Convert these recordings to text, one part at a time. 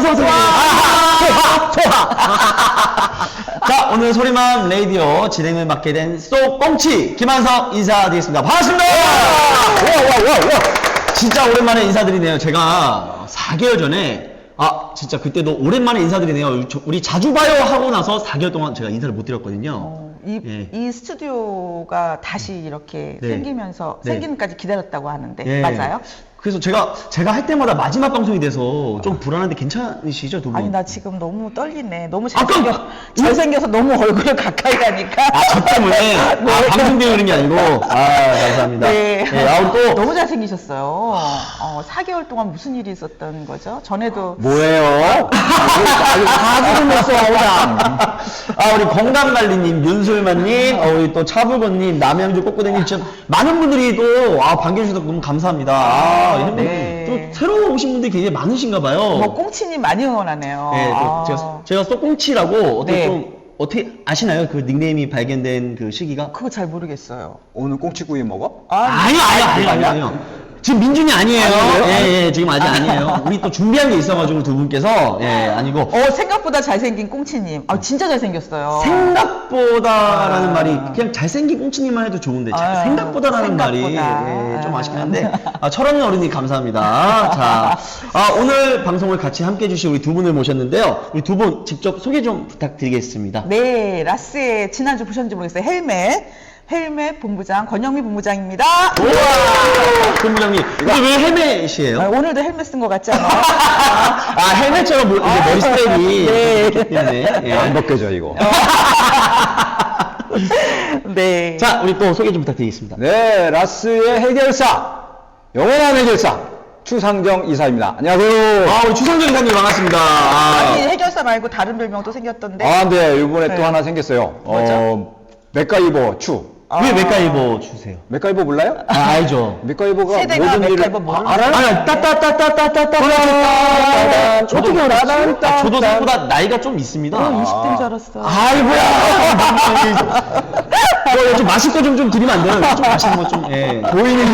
어서오세요. 자, 오늘 소리맘 라디오 진행을 맡게 된 쏙꽁치 김한석 인사드리겠습니다. 반갑습니다. 진짜 오랜만에 인사드리네요. 제가 4개월 전에 진짜 그때도 오랜만에 인사드리네요. 우리 자주 봐요 하고 나서 4개월 동안 제가 인사를 못 드렸거든요. 이 스튜디오가 다시 이렇게 네. 생기면서 네. 생기는까지 기다렸다고 하는데 네. 맞아요? 그래서 제가 할 때마다 마지막 방송이 돼서 좀 불안한데 괜찮으시죠, 두 분? 아니 나 지금 너무 떨리네. 너무 아까 잘생겨서 너무 얼굴을 가까이 가니까. 저 때문에 방송 때문에 그런 게 아니고 감사합니다. 네. 또 너무 잘생기셨어요. 4개월 동안 무슨 일이 있었던 거죠? 전에도 뭐예요? 다 들으면서 오다. 우리 건강관리님, 윤솔만님, 우리 또 차불건님, 남양주 꼬꼬대님, 진짜 많은 분들이 또 반겨주셔서 너무 감사합니다. 이런 네. 또 새로 오신 분들이 굉장히 많으신가 봐요. 뭐 꽁치님 많이 응원하네요. 네, 제가 쏙꽁치라고 네. 어떻게 아시나요? 그 닉네임이 발견된 그 시기가? 그거 잘 모르겠어요. 오늘 꽁치구이 먹어? 아니요. 지금 민준이 아니에요. 아니에요? 예, 지금 아직 아니에요. 우리 또 준비한 게 있어가지고 두 분께서, 아니고. 생각보다 잘생긴 꽁치님. 진짜 잘생겼어요. 생각보다라는 말이 그냥 잘생긴 꽁치님만 해도 좋은데 생각보다라는 말이 좀 아쉽긴 한데 철없는 어른이 감사합니다. 자, 오늘 방송을 같이 함께 해주실 우리 두 분을 모셨는데요. 우리 두 분 직접 소개 좀 부탁드리겠습니다. 네, 라스의 지난주 보셨는지 모르겠어요. 헬멧 본부장 권영미 본부장입니다. 우와, 본부장님. 근데 왜 헬멧이에요? 오늘도 헬멧 쓴 것 같지 않아요? 헬멧처럼 이제 머리 스타일이 네. 안 벗겨져 이거. 네. 자, 우리 또 소개 좀 부탁드리겠습니다. 네, 라스의 해결사, 영원한 해결사 추상정 이사입니다. 안녕하세요. 우리 추성정 이사님 반갑습니다. 아니, 해결사 말고 다른 별명도 생겼던데. 네, 이번에 네. 또 하나 생겼어요. 뭐죠? 맥가이버 추. 왜 맥가이버 주세요? 맥가이버 몰라요? 알죠. 맥가이버가 세대가 모든 일을 맥가이버 모르는 알아요? 저도 알았지? 저도 생각보다 나이가 좀 있습니다. 20대인 줄 알았어. 아이고야. 좀 마실 거 좀 드리면 안 돼요? 좀 마시는 거 좀. 보이는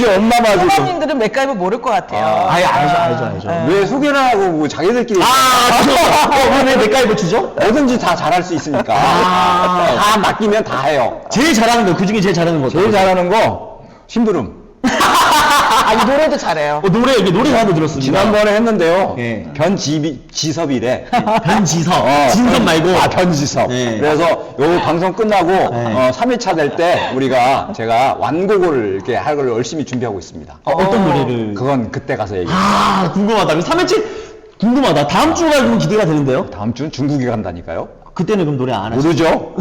게 엄마 맞을 거. 부모님들은 맥가이버 모를 것 같아요. 알죠. 왜 소개를 하고 뭐 자기들끼리 왜 맥가이버 주죠? 뭐든지 다 잘할 수 있으니까 다 맡기면 다 해요. 제일 잘하는 거, 그 중에 제일 잘하는 거. 제일 잘하는 거 심부름. 아니, 노래도 잘해요. 노래 잘하는 거 들었습니다. 지난번에 했는데요. 예. 변지섭이래. 변지섭. 진섭 말고. 변지섭. 네. 그래서 요 방송 끝나고 3일차 될 때 제가 완곡을 이렇게 할 걸 열심히 준비하고 있습니다. 어떤 노래를? 그건 그때 가서 얘기해요. 궁금하다. 3회째 궁금하다. 다음 주가 그럼 기대가 되는데요? 다음 주는 중국에 간다니까요. 그때는 그럼 노래 안 하시죠? 모르죠?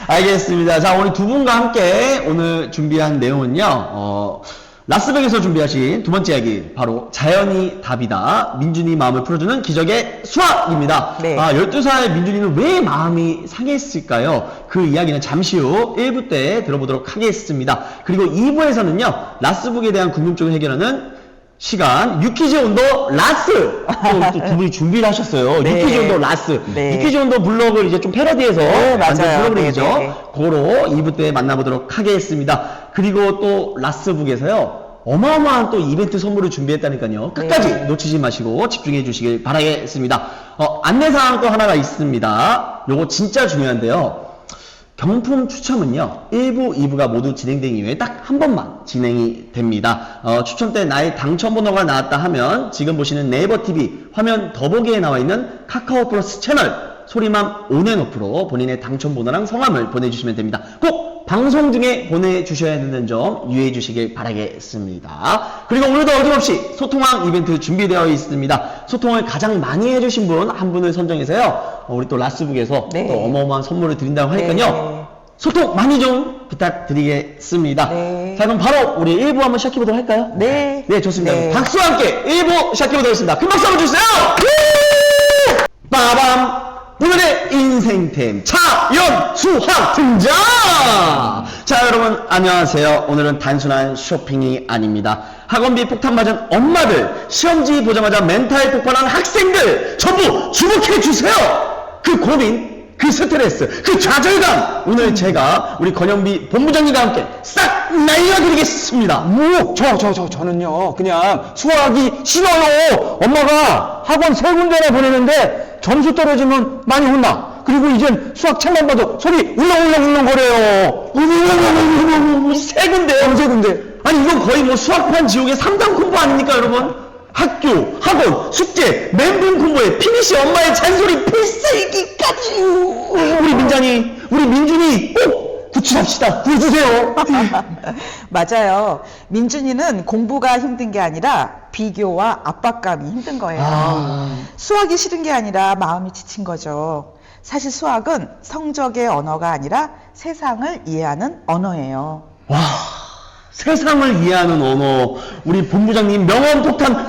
알겠습니다. 자, 오늘 두 분과 함께 오늘 준비한 내용은요, 라스베이거스에서 준비하신 두 번째 이야기, 바로 자연이 답이다. 민준이 마음을 풀어주는 기적의 수학입니다. 네. 12살 민준이는 왜 마음이 상했을까요? 그 이야기는 잠시 후 1부 때 들어보도록 하겠습니다. 그리고 2부에서는요, 라스북에 대한 궁금증을 해결하는 시간, 유퀴즈 온더 라스! 또 두 분이 준비를 하셨어요. 네. 유퀴즈 온더 라스. 네. 유퀴즈 온더 블록을 이제 좀 패러디해서 만든 맞아요. 프로그램이죠. 네. 그거로 2부 때 만나보도록 하겠습니다. 그리고 또 라스북에서요, 어마어마한 또 이벤트 선물을 준비했다니까요. 끝까지 네. 놓치지 마시고 집중해 주시길 바라겠습니다. 안내사항 또 하나가 있습니다. 요거 진짜 중요한데요. 경품 추첨은요, 1부, 2부가 모두 진행된 이후에 딱 한 번만 진행이 됩니다. 추첨 때 나의 당첨번호가 나왔다 하면 지금 보시는 네이버TV 화면 더보기에 나와 있는 카카오 플러스 채널 소리맘 온앤오프로 본인의 당첨번호랑 성함을 보내주시면 됩니다. 꼭 방송 중에 보내주셔야 되는 점 유의해 주시길 바라겠습니다. 그리고 오늘도 어김없이 소통왕 이벤트 준비되어 있습니다. 소통을 가장 많이 해주신 분 한 분을 선정해서요, 우리 또 라스북에서 네. 또 어마어마한 선물을 드린다고 하니까요. 네. 소통 많이 좀 부탁드리겠습니다. 네. 자, 그럼 바로 우리 1부 한번 시작해보도록 할까요? 네. 네, 좋습니다. 네. 박수와 함께 1부 시작해보도록 하겠습니다. 큰 박수 한번 주세요! 빠밤! 오늘의 인생템 차연수학 등장! 자, 여러분 안녕하세요. 오늘은 단순한 쇼핑이 아닙니다. 학원비 폭탄 맞은 엄마들, 시험지 보자마자 멘탈 폭발한 학생들 전부 주목해 주세요. 그 고민 그 스트레스, 그 좌절감 오늘 제가 우리 권영비 본부장님과 함께 싹 날려드리겠습니다. 저는요, 그냥 수학이 싫어요. 엄마가 학원 3군데나 보내는데 점수 떨어지면 많이 혼나. 그리고 이젠 수학 책만 봐도 소리 울렁울렁거려요. 세 군데요? 세 군데. 아니 이건 거의 뭐 수학판 지옥의 3단 콤보 아닙니까 여러분? 학교, 학원, 숙제, 멘붕 콤보에 피니시 엄마의 잔소리 필살기까지. 우리 민jan이, 우리 민준이 꼭 구출합시다. 구해주세요. 맞아요. 민준이는 공부가 힘든 게 아니라 비교와 압박감이 힘든 거예요. 수학이 싫은 게 아니라 마음이 지친 거죠. 사실 수학은 성적의 언어가 아니라 세상을 이해하는 언어예요. 와, 세상을 이해하는 언어. 우리 본부장님 명언 폭탄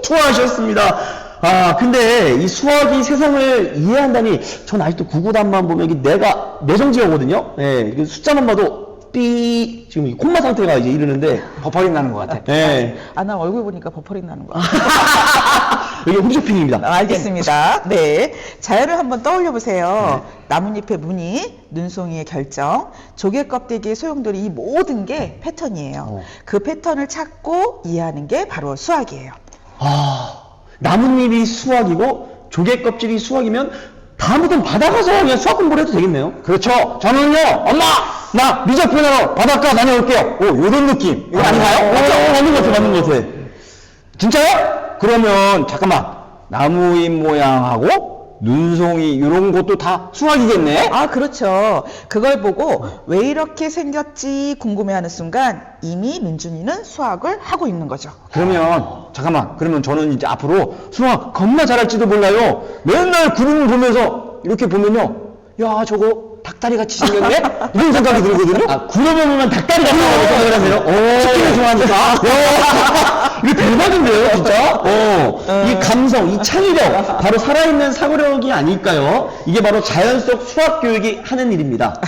투하하셨습니다. 아, 근데 이 수학이 세상을 이해한다니, 전 아직도 구구단만 보면 이게 내가 내성지어거든요. 예, 그 숫자만 봐도 삐, 지금 이 콤마 상태가 이제 이르는데. 버퍼링 나는 것 같아. 예. 아, 난 얼굴 보니까 버퍼링 나는 거야. 여기 홈쇼핑입니다. 알겠습니다. 네. 자연을 한번 떠올려 보세요. 나뭇잎의 무늬, 눈송이의 결정, 조개 껍데기의 소용돌이, 이 모든 게 패턴이에요. 그 패턴을 찾고 이해하는 게 바로 수학이에요. 아, 나뭇잎이 수학이고 조개 껍질이 수학이면 다음부터는 바다 가서 그냥 수학 공부를 해도 되겠네요. 그렇죠. 저는요, 엄마! 나 미적분으로 바닷가 다녀올게요. 오, 요런 느낌. 이거 아닌가요? 맞는 것 같아, 맞는 것 같아. 진짜요? 그러면, 잠깐만. 나무잎 모양하고, 눈송이, 요런 것도 다 수학이겠네? 아, 그렇죠. 그걸 보고 왜 이렇게 생겼지 궁금해하는 순간 이미 민준이는 수학을 하고 있는 거죠. 그러면, 잠깐만. 그러면 저는 이제 앞으로 수학 겁나 잘할지도 몰라요. 맨날 구름 보면서, 이렇게 보면요. 야, 저거 닭다리 같이 생겼네? 이런 생각이 들거든요? 아, 구름을 보면 닭다리 같다고 생각을 하세요? 치킨을 좋아하니까. 이거 대박인데요, 진짜? 이 감성, 이 창의력, 바로 살아있는 사고력이 아닐까요? 이게 바로 자연 속 수학 교육이 하는 일입니다.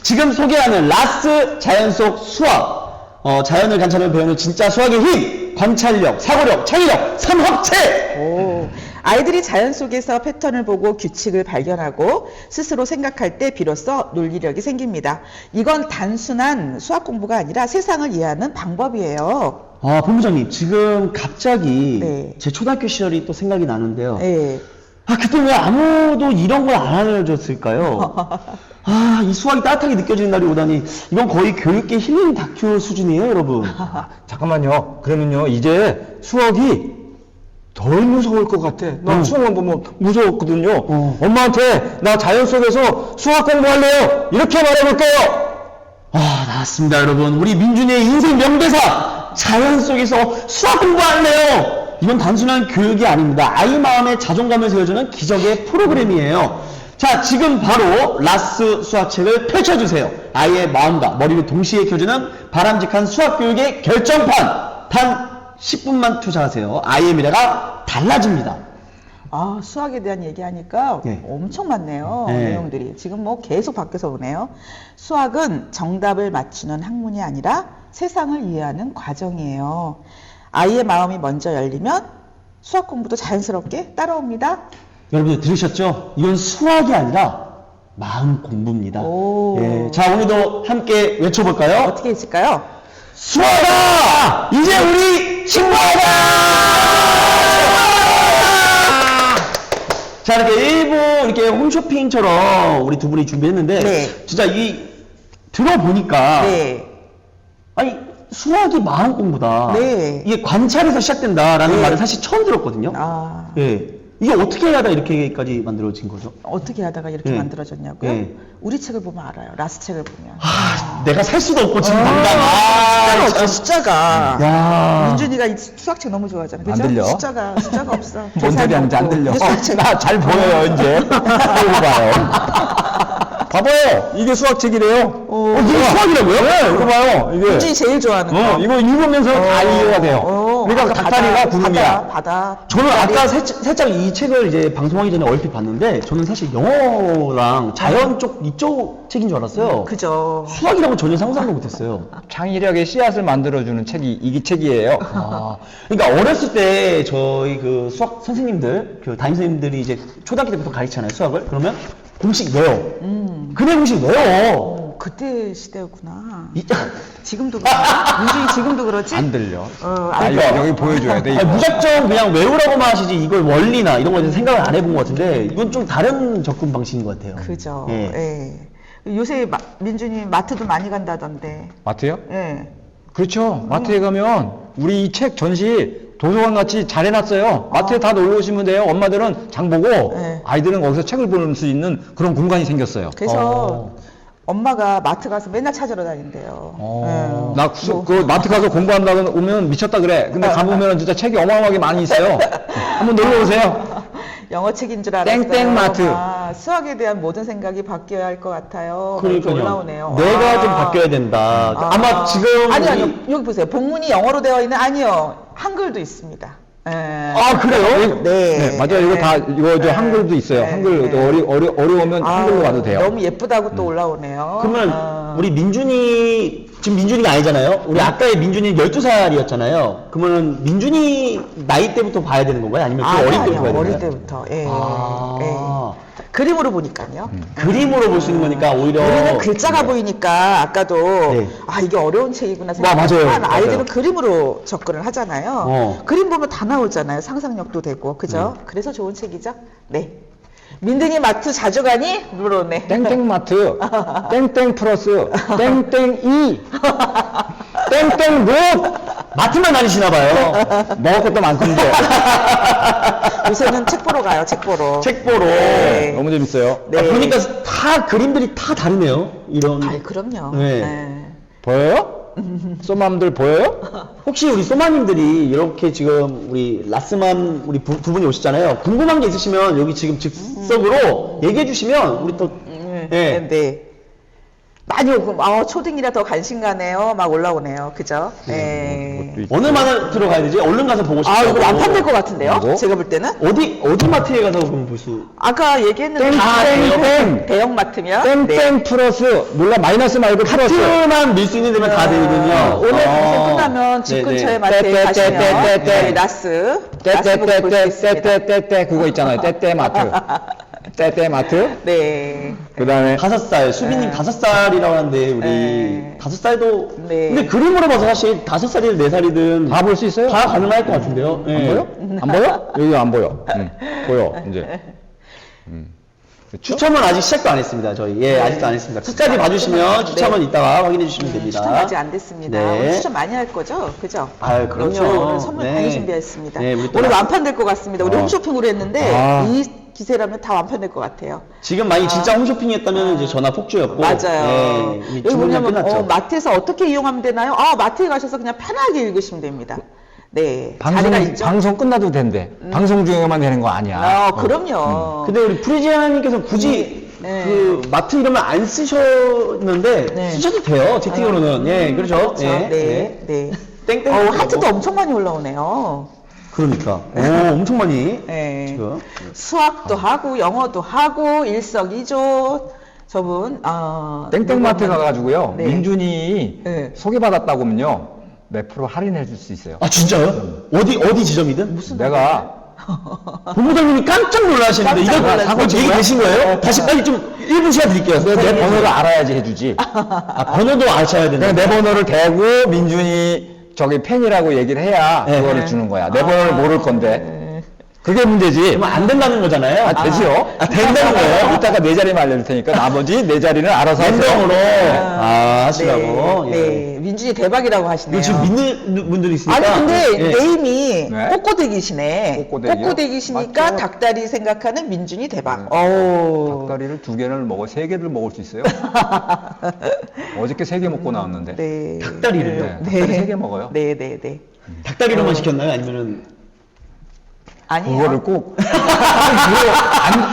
지금 소개하는 라스 자연 속 수학. 자연을 관찰하며 배우는 진짜 수학의 힘, 관찰력, 사고력, 창의력, 삼합체! 오. 아이들이 자연 속에서 패턴을 보고 규칙을 발견하고 스스로 생각할 때 비로소 논리력이 생깁니다. 이건 단순한 수학 공부가 아니라 세상을 이해하는 방법이에요. 아, 본부장님, 지금 갑자기 네. 제 초등학교 시절이 또 생각이 나는데요. 네. 아, 그때 왜 아무도 이런 걸 안 알려줬을까요? 아, 이 수학이 따뜻하게 느껴지는 날이 오다니, 이건 거의 교육계 힐링 다큐 수준이에요, 여러분. 잠깐만요. 그러면요, 이제 수학이 덜 무서울 것 같아. 나 수학만 보면 무서웠거든요. 엄마한테 나 자연 속에서 수학 공부할래요. 이렇게 말해볼게요. 아, 나왔습니다, 여러분. 우리 민준이의 인생 명대사! 자연 속에서 수학 공부할래요! 이건 단순한 교육이 아닙니다. 아이 마음에 자존감을 세워주는 기적의 프로그램이에요. 자, 지금 바로 라스 수학책을 펼쳐주세요. 아이의 마음과 머리를 동시에 켜주는 바람직한 수학 교육의 결정판! 단 10분만 투자하세요. 아이의 미래가 달라집니다. 아, 수학에 대한 얘기하니까 네. 엄청 많네요. 네. 내용들이. 지금 뭐 계속 바뀌어서 오네요. 수학은 정답을 맞추는 학문이 아니라 세상을 이해하는 과정이에요. 아이의 마음이 먼저 열리면 수학 공부도 자연스럽게 따라옵니다. 여러분들 들으셨죠? 이건 수학이 아니라 마음 공부입니다. 오. 예, 자, 오늘도 함께 외쳐볼까요? 어떻게 있을까요? 수학아! 이제 우리 친구하자! 자, 이렇게 일부 이렇게 홈쇼핑처럼 우리 두 분이 준비했는데, 네. 진짜 들어보니까, 네. 아니, 수학이 마음 공부다. 네. 이게 관찰에서 시작된다라는 네. 말을 사실 처음 들었거든요. 아, 예. 이게 어떻게 하다 이렇게까지 만들어진 거죠? 어떻게 하다가 이렇게 네. 만들어졌냐고요? 네. 우리 책을 보면 알아요. 라스 책을 보면. 아, 내가 살 수도 없고 지금 당장. 숫자가 없어, 참. 숫자가. 야. 민준이가 이 수학책 너무 좋아하잖아. 그죠? 안 들려? 숫자가 없어. 뭔 소리 하는지 안 들려. 수학책. 나 잘 보여요, 이제. 보고 봐요. 봐봐요. 이게 수학책이래요. 이게 수학이라고요? 네, 이거 봐요. 이게. 민준이 제일 좋아하는 거. 이거 읽으면서 다 이해가 돼요. 오. 그러니까 아까 닭다리가 구름이야. 바다. 저는 닭다리. 아까 살짝 이 책을 이제 방송하기 전에 얼핏 봤는데 저는 사실 영어랑 자연 쪽 이쪽 책인 줄 알았어요. 그죠. 수학이라고 전혀 상상도 못했어요. 창의력의 씨앗을 만들어주는 책이 이 책이에요. 아, 그러니까 어렸을 때 저희 그 수학 선생님들, 그 담임 선생님들이 이제 초등학교 때부터 가르치잖아요, 수학을. 그러면 공식 외워. 그래 공식 외워. 그때 시대였구나. 이- 지금도 그러나? 민준이 지금도 그러지? 안 들려. 안 아, 여기 보여줘야 돼. 아니, 이거. 무작정 그냥 외우라고만 하시지 이걸 원리나 이런 거에 생각을 안 해본 것 같은데 이건 좀 다른 접근 방식인 것 같아요. 그죠. 예. 예. 요새 민준이 마트도 많이 간다던데. 마트요? 예. 그렇죠. 마트에 가면 우리 이 책 전시 도서관 같이 잘 해놨어요. 마트에 다 놀러 오시면 돼요. 엄마들은 장 보고 네. 아이들은 거기서 책을 볼 수 있는 그런 공간이 생겼어요. 그래서 엄마가 마트 가서 맨날 찾으러 다닌대요. 예. 나 그 마트 가서 공부한다고 오면 미쳤다 그래. 근데 가보면 진짜 책이 어마어마하게 많이 있어요. 한번 놀러 오세요. 영어 책인 줄 알았어요. 땡땡 마트. 아, 수학에 대한 모든 생각이 바뀌어야 할 것 같아요. 이렇게 그러니까요. 올라오네요. 내가 와. 좀 바뀌어야 된다. 아마 지금 아니요. 우리- 여기 보세요. 본문이 영어로 되어 있는 아니요. 한글도 있습니다. 예. 아 그래요? 네. 맞아요. 이거 다 이거 저 네. 한글도 있어요. 네. 한글 네. 어려우면 한글로 가도 돼요. 너무 예쁘다고 또 올라오네요. 그러면 아. 우리 민준이 지금 민준이가 아니잖아요. 우리 아까의 민준이 12살이었잖아요. 그러면은 민준이 나이 때부터 봐야 되는 건가요? 아니면 그 어릴 때부터 봐야 되나요? 어릴 때부터. 예. 아. 예. 그림으로 보니까요. 그림으로 볼 수 있는 거니까 오히려 우리는 글자가 보이니까 아까도 네. 아 이게 어려운 책이구나 맞아요. 생각하지만 아이들은 맞아요. 그림으로 접근을 하잖아요. 어. 그림 보면 다 나오잖아요. 상상력도 되고 그죠? 그래서 좋은 책이죠. 네. 민든이 마트 자주 가니? 물어네. 땡땡마트, 땡땡 플러스, 땡땡이, 땡땡 롯! 마트만 다니시나 봐요. 먹을 것도 많던데. 요새는 책 보러 가요. 책 보러. 책 보러. 네. 너무 재밌어요. 네. 아, 보니까 다 그림들이 다 다르네요. 이런. 아이 그럼요. 네. 네. 보여요? 쏘맘들 보여요? 혹시 우리 소마님들이 이렇게 지금 우리 라스만 우리 두 분이 오셨잖아요. 궁금한 게 있으시면 여기 지금 즉석으로 얘기해 주시면 우리 또 네. 네. 많이 오고, 초딩이라 더 관심 가네요. 막 올라오네요. 그죠? 네. 그것도 있- 어느 마트로 가야 되지? 얼른 가서 보고 싶어요. 아, 이거 완판될 것 같은데요? 이거? 제가 볼 때는? 어디 마트에 가서 그럼 볼 수? 아까 얘기했는데 다 땡땡땡. 대형 마트면? 땡땡 네. 플러스, 몰라, 마이너스 말고 플러스. 카트만 밀 수 있는 데면 다 되거든요. 오늘 아. 방송 끝나면 집 네, 근처에 네. 마트에 떼, 가시면 떼, 떼, 떼. 네, 나스 볼수 있습니다. 떼떼떼떼떼떼떼 그거 있잖아요. 떼떼마트. 떼떼마트. 네. 그 다음에 5살, 수빈님 5살이라고 하는데 우리 네. 5살도 네. 근데 그림으로 봐서 사실 5살이든 4살이든 다 볼 수 있어요? 다 가능할 것 같은데요. 안 예. 보여? 안 보여? 여기 안 보여. 보여, 이제. 그쵸? 추첨은 아직 시작도 안 했습니다. 저희 아직도 안 했습니다. 끝까지 봐주시면 추첨은 이따가 확인해 주시면 됩니다. 추첨 아직 안 됐습니다. 네. 오늘 추첨 많이 할 거죠? 그죠? 아유, 그럼요. 그렇죠. 오늘 선물 네. 많이 준비했습니다. 네, 우리 또 오늘 나- 완판될 것 같습니다. 우리 어. 홈쇼핑으로 했는데 아. 이 기세라면 다 완판될 것 같아요. 지금 만약 진짜 홈쇼핑 했다면 이제 전화 폭주였고 맞아요. 예, 이미 여기 주문이 보면 끝났죠. 마트에서 어떻게 이용하면 되나요? 마트에 가셔서 그냥 편하게 읽으시면 됩니다. 네. 자리가 있죠? 방송 끝나도 된대. 방송 중에만 되는 거 아니야. 그럼요. 근데 우리 프리지아님께서 굳이 네. 그 마트 이름을 안 쓰셨는데 네. 쓰셔도 돼요. 채팅으로는. 예, 그렇죠. 그렇죠. 예, 네. 네. 땡땡. 하트도 엄청 많이 올라오네요. 그러니까. 오, 엄청 많이. 네. 지금. 수학도 하고 영어도 하고 일석이조. 저분 땡땡마트 누구 가가지고요. 네. 민준이 네. 소개받았다고 하면요. 몇 프로 할인해 줄 수 있어요. 아, 진짜요? 어디 지점이든? 내가 본부장님이 깜짝 놀라시는데 깜짝 이거 놀랐어요. 사고 얘기 되신 거예요? 다시 빨리 좀 1분 시간 드릴게요. 내 번호를 알아야지 해주지. 번호도 아셔야 내가 되는데. 내 번호를 대고 민준이 저기 팬이라고 얘기를 해야 네. 그거를 주는 거야. 내 번호를 모를 건데. 그게 문제지. 그러면 안 된다는 거잖아요. 아, 되지요? 된다는 거예요? 이따가 내 자리만 알려줄 테니까 나머지 내 자리는 알아서 하세요. 랜덤으로 하시라고. 네, 예. 네. 민준이 대박이라고 하시네요. 이거 지금 믿는 분들이 있으니까. 아니 근데 예. 네임이 네. 꼬꼬대기시네. 꼬꼬대기요? 꼬꼬대기시니까 맞죠? 닭다리 생각하는 민준이 대박. 네. 어우. 닭다리를 2개를 먹어, 3개를 먹을 수 있어요. 어저께 3개 먹고 나왔는데. 네. 닭다리를요? 네, 닭다리 3개 먹어요. 네, 네, 네. 닭다리로만 시켰나요? 아니면은 아니요. 그거를 꼭.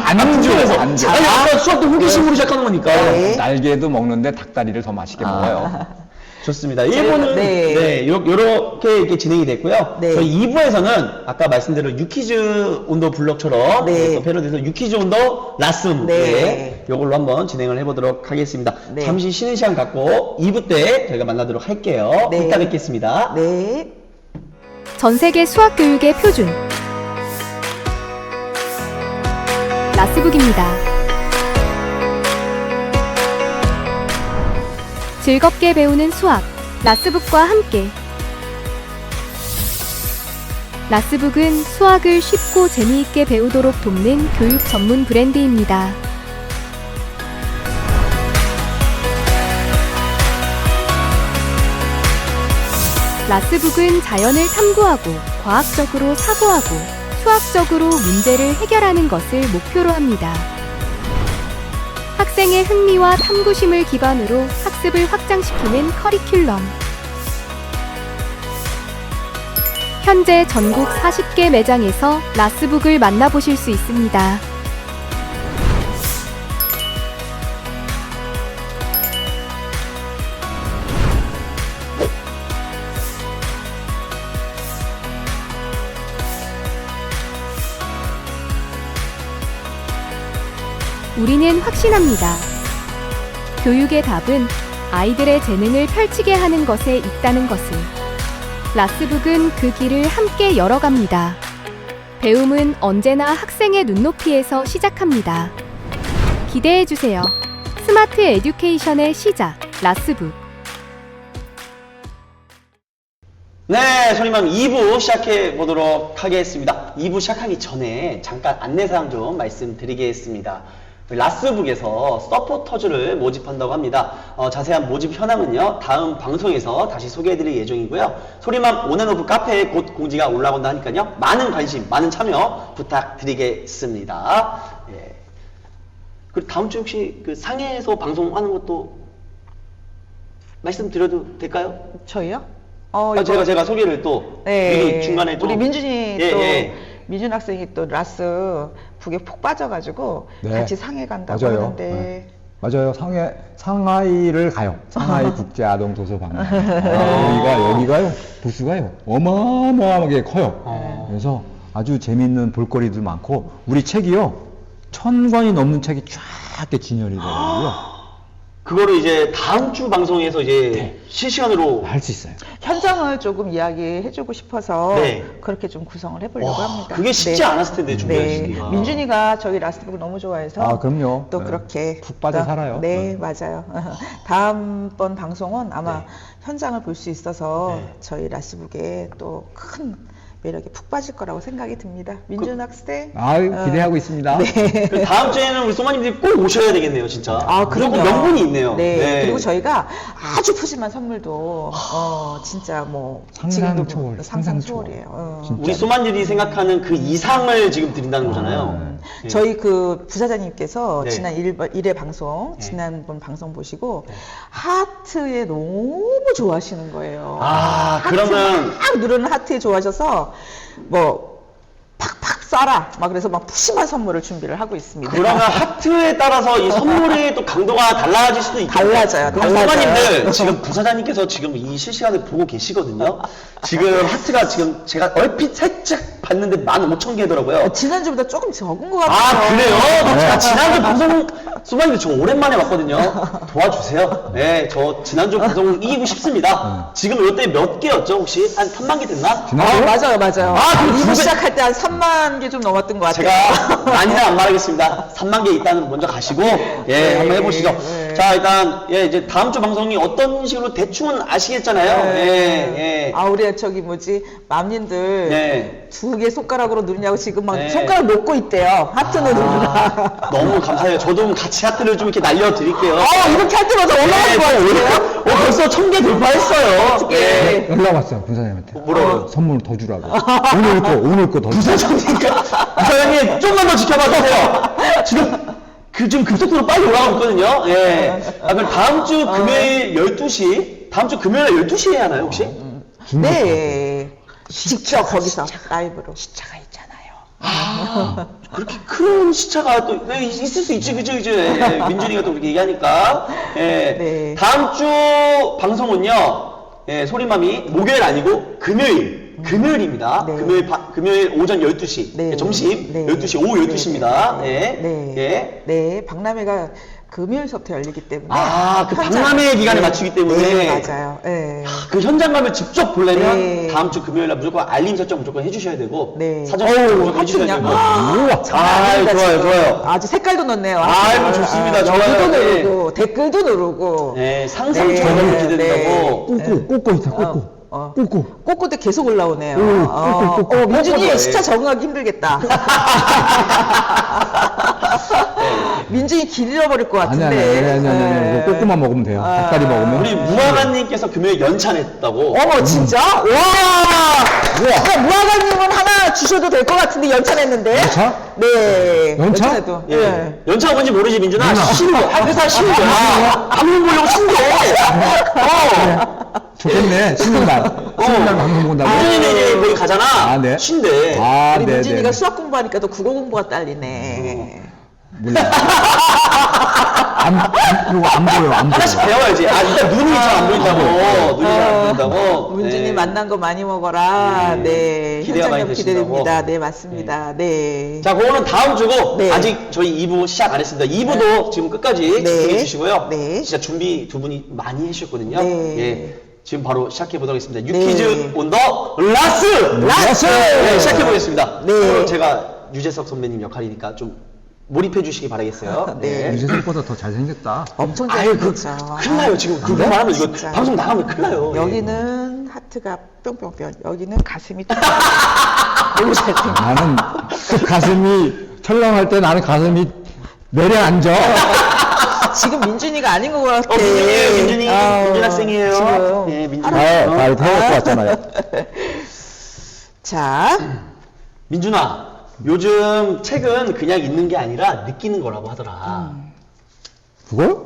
안 줘. 안 줘. 아니 아까 수학도 호기심으로 시작하는 거니까. 네. 날개도 먹는데 닭다리를 더 맛있게 먹어요. 좋습니다. 1부는 네. 요렇게 이렇게 진행이 됐고요. 네. 저희 2부에서는 아까 말씀드린 유퀴즈 온더 블럭처럼 네. 또 패러디해서 유퀴즈 온더 라슴 네. 요걸로 한번 진행을 해보도록 하겠습니다. 네. 잠시 쉬는 시간 갖고 2부 때 저희가 만나도록 할게요. 네. 이따 뵙겠습니다. 네. 전 세계 수학 교육의 표준 라스북입니다. 즐겁게 배우는 수학 라스북과 함께. 라스북은 수학을 쉽고 재미있게 배우도록 돕는 교육 전문 브랜드입니다. 라스북은 자연을 탐구하고 과학적으로 사고하고 수학적으로 문제를 해결하는 것을 목표로 합니다. 학생의 흥미와 탐구심을 기반으로 학습을 확장시키는 커리큘럼. 현재 전국 40개 매장에서 라스북을 만나보실 수 있습니다. 우리는 확신합니다. 교육의 답은 아이들의 재능을 펼치게 하는 것에 있다는 것을. 라스북은 그 길을 함께 열어갑니다. 배움은 언제나 학생의 눈높이에서 시작합니다. 기대해주세요. 스마트 에듀케이션의 시작, 라스북. 네, 소리맘 2부 시작해 보도록 하겠습니다. 2부 시작하기 전에 잠깐 안내사항 좀 말씀드리겠습니다. 라스북에서 서포터즈를 모집한다고 합니다. 자세한 모집 현황은요, 다음 방송에서 다시 소개해드릴 예정이고요. 소리맘 온앤오프 카페에 곧 공지가 올라온다 하니까요, 많은 관심, 많은 참여 부탁드리겠습니다. 예. 그리고 다음 주 혹시 그 상해에서 방송하는 것도 말씀드려도 될까요? 저희요? 제가 소개를 또 네. 미리 중간에 좀 우리 민준이 예, 또 예. 민준 학생이 또 라스북에 푹 빠져가지고 네. 같이 상해 간다고 맞아요. 하는데 네. 맞아요. 상하이를 가요. 상하이 국제아동도서박람. 여기가요. 부스가요. 어마어마하게 커요. 그래서 아주 재밌는 볼거리도 많고, 우리 책이요. 1000권이 넘는 책이 쫙 이렇게 진열이 되고요. 그거를 이제 다음 주 방송에서 이제 네. 실시간으로 할 수 있어요. 현장을 조금 이야기해주고 싶어서 네. 그렇게 좀 구성을 해보려고 와, 합니다. 그게 쉽지 않았을 텐데 준비하시기가. 민준이가 저희 라스북을 너무 좋아해서 아, 그럼요. 또 네. 그렇게 푹 빠져 또- 살아요. 네, 네. 맞아요. 다음번 방송은 아마 네. 현장을 볼 수 있어서 네. 저희 라스북에 또 큰 매력에 푹 빠질 거라고 생각이 듭니다. 민준 학생. 아유, 기대하고 있습니다. 네. 그 다음 주에는 우리 소마님들이 꼭 오셔야 되겠네요, 진짜. 아, 그럼요. 명분이 있네요. 네. 그리고 저희가 아주 푸짐한 선물도 진짜 뭐 상상 지금도 초월, 상상 상상 초월. 초월이에요. 진짜. 우리 소만들이 생각하는 그 이상을 지금 드린다는 거잖아요. 네. 저희 그 부사장님께서 네. 지난 1회 방송, 네. 지난번 방송 보시고 하트에 너무 좋아하시는 거예요. 아, 하트 그러면 막 누르는 하트에 좋아하셔서 뭐 팍팍 쏴라 막 그래서 막 푸짐한 선물을 준비를 하고 있습니다. 그러면 하트에 따라서 이 선물의 또 강도가 달라질 수도 있겠네요. 달라져요, 그럼 달라져요. 소마님들 지금 부사장님께서 지금 이 실시간을 보고 계시거든요. 지금 하트가 지금 제가 얼핏 살짝 봤는데 15,000개더라고요. 지난주보다 조금 적은 것 같아요. 아, 그래요? 제가 지난주 방송, 소마님들 저 오랜만에 봤거든요. 도와주세요. 네, 저 지난주 방송 이기고 싶습니다. 지금 이때 몇 개였죠, 혹시? 한 3만 개 됐나? 지난주에? 맞아요. 아, 그럼 2부 두 배- 시작할 때 한 3만 개 좀 넘었던 것 같아요. 제가 많이는 안 말하겠습니다. 3만 개 일단은 먼저 가시고, 예, 한번 해보시죠. 네. 자, 일단, 예, 이제 다음 주 방송이 어떤 식으로 대충은 아시겠잖아요. 예, 예. 아, 우리 저기 맘님들 네. 2개 손가락으로 누르냐고 지금 막 네. 손가락 놓고 있대요. 하트는 누르라. 너무 감사해요. 저도 같이 하트를 좀 이렇게 날려드릴게요. 이렇게 할 때마다 올라갈 것 같은데요? 벌써 1000개 돌파했어요. 어떡해. 예. 연락 왔어요, 부사장님한테. 뭐라고요? 선물 더 주라고. 오늘 거 더 주라고. 부사장님과 부사장님 좀만 더 지켜봐 주세요. 지금 급속도로 빨리 올라가고 있거든요. 예. 아, 그럼 다음 주 금요일 12시, 다음 주 금요일 12시에 하나요, 혹시? 네. 직접 거기서 라이브로. 시차가 있잖아요. 그렇게 큰 시차가 또 있을 수 있지, 그죠, 그죠? 예, 민준이가 또 그렇게 얘기하니까. 예. 네. 다음 주 방송은요, 예, 소리맘이 목요일 아니고 금요일입니다. 네. 금요일 오전 12시, 네. 점심 네. 12시, 오후 12시입니다. 네. 예. 네. 예. 네. 박람회가 금요일서부터 열리기 때문에. 그 박람회 기간에 맞추기 때문에. 네, 맞아요. 네. 그 현장감을 직접 보려면 네. 다음 주 금요일 날 무조건 알림 설정 무조건 해주셔야 되고 네. 사전 신청 무조건 하트 해주셔야 그냥 되고. 우와, 좋아요, 지금. 좋아요. 아주 색깔도 넣네요. 아이고, 좋습니다. 좋아요. 여기도 네. 누르고 댓글도 누르고. 네, 상상 네. 초월하면 기대된다고. 꽂고 있다, 꽂고. 꽂고. 꼬꼬도 계속 올라오네요. 꽂고. 민준이 꽂고요, 시차 예. 적응하기 힘들겠다. 민준이 길 잃어버릴 것 아니, 같은데. 아니. 꽂고만 먹으면 돼요. 닭다리 먹으면. 우리 무화과님께서 금요일 연찬했다고. 어머, 진짜? 와! 무화과님은 하나 주셔도 될 것 같은데, 연찬했는데? 연차? 네. 연차? 연찬해도. 예. 네. 연차가 뭔지 모르지, 민준아? 신고. 회사 신고. 방송 보려고 신고. 좋겠네. 쉬는 날. 쉬는 날 방송 본다고. 민준이는 이제 거기 가잖아. 아, 네. 쉰대. 우리 민준이가 수학 공부하니까 또 국어 공부가 딸리네. 몰라. 그리고 안 보여. 하나씩 배워야지. 일단 눈이 잘 안 보인다고. 눈이 잘 안 보인다고. 문준이 네. 만난 거 많이 먹어라. 네. 기대가 많이 현장력 되신다고. 기대됩니다. 네, 맞습니다. 네. 자, 그거는 다음 주고 네. 아직 저희 2부 시작 안 했습니다. 2부도 지금 끝까지 네. 집중해 주시고요. 네. 진짜 준비 두 분이 많이 해주셨거든요. 네. 예. 지금 바로 시작해 보도록 하겠습니다. 네. 유퀴즈 온 더 라스! 네, 시작해 보겠습니다. 네. 제가 유재석 선배님 역할이니까 좀 몰입해 주시기 바라겠어요. 네. 유재석보다 더 잘생겼다. 엄청 아유, 잘생겼죠. 큰일 나요. 지금 그거 말하면 이거 진짜. 방송 나가면 큰일 나요. 여기는 하트가 뿅뿅뿅. 여기는 가슴이 뿅뿅. 너무 잘생겼어. 나는 그 가슴이 철렁할 때 나는 가슴이 내려앉아. 지금 민준이가 아닌 것 같아. 민준이에요, 민준이. 아우, 민준 학생이에요. 지금. 네, 민준이. 발 태워갖고 왔잖아요. 자, 민준아, 요즘 책은 그냥 읽는 게 아니라 느끼는 거라고 하더라. 그걸?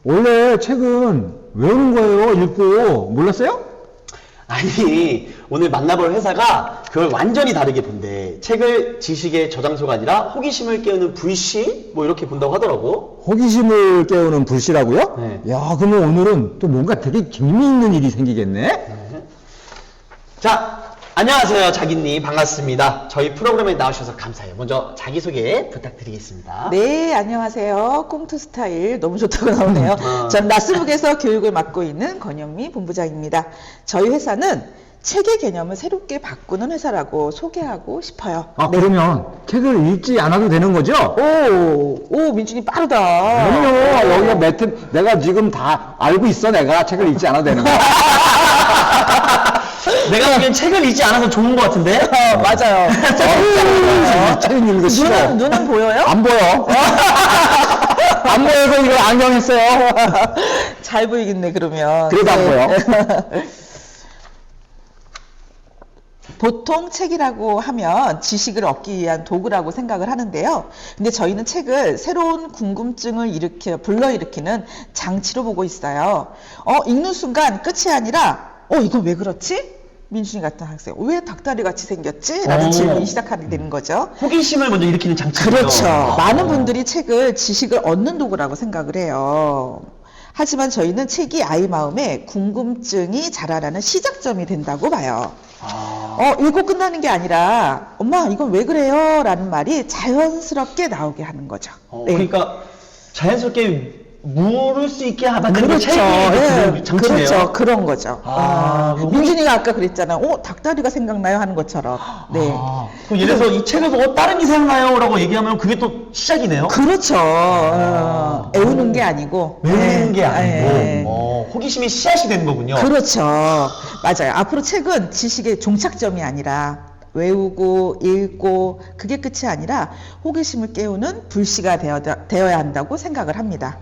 원래 책은 외우는 거예요, 읽고. 몰랐어요? 아니, 오늘 만나볼 회사가 그걸 완전히 다르게 본대. 책을 지식의 저장소가 아니라 호기심을 깨우는 불씨? 뭐 이렇게 본다고 하더라고. 호기심을 깨우는 불씨라고요? 네. 야, 그러면 오늘은 또 뭔가 되게 재미있는 일이 생기겠네? 자, 안녕하세요, 자기님. 반갑습니다. 저희 프로그램에 나오셔서 감사해요. 먼저 자기소개 부탁드리겠습니다. 네, 안녕하세요. 꽁트 스타일 너무 좋다고 나오네요. 전 나스북에서 교육을 맡고 있는 권영미 본부장입니다. 저희 회사는 책의 개념을 새롭게 바꾸는 회사라고 소개하고 싶어요. 그러면 책을 읽지 않아도 되는 거죠? 오, 민준이 빠르다. 그럼요. 여기가 매트, 내가 지금 다 알고 있어. 내가 책을 읽지 않아도 되는 거. 내가 보기엔 책을 읽지 않아서 좋은 것 같은데? 맞아요. 책 읽는 거 싫어. 눈은 보여요? 안 보여. 안 보여서 이거 안경했어요. 잘 보이겠네, 그러면. 그래도 안 보여. 보통 책이라고 하면 지식을 얻기 위한 도구라고 생각을 하는데요. 근데 저희는 책을 새로운 궁금증을 불러일으키는 장치로 보고 있어요. 읽는 순간 끝이 아니라, 이건 왜 그렇지? 민준이 같은 학생, 왜 닭다리 같이 생겼지? 라는 질문이 시작하게 되는 거죠. 호기심을 먼저 일으키는 장치죠. 그렇죠. 많은 분들이 책을 지식을 얻는 도구라고 생각을 해요. 하지만 저희는 책이 아이 마음에 궁금증이 자라나는 시작점이 된다고 봐요. 읽고 끝나는 게 아니라 엄마 이건 왜 그래요? 라는 말이 자연스럽게 나오게 하는 거죠. 네. 그러니까 자연스럽게 물을 수 있게 만드는 그렇죠. 책이 예, 그 장치네요. 그렇죠. 그런 거죠. 그럼 민준이가 아까 그랬잖아. 닭다리가 생각나요? 하는 것처럼. 네. 그럼 예를 들어서 이 책을 보고 다른 게 생각나요? 라고 얘기하면 그게 또 시작이네요. 그렇죠. 애우는 게 아니고. 외우는 게 아니고 네. 호기심이 씨앗이 되는 거군요. 그렇죠. 맞아요. 앞으로 책은 지식의 종착점이 아니라 외우고 읽고 그게 끝이 아니라 호기심을 깨우는 불씨가 되어야 한다고 생각을 합니다.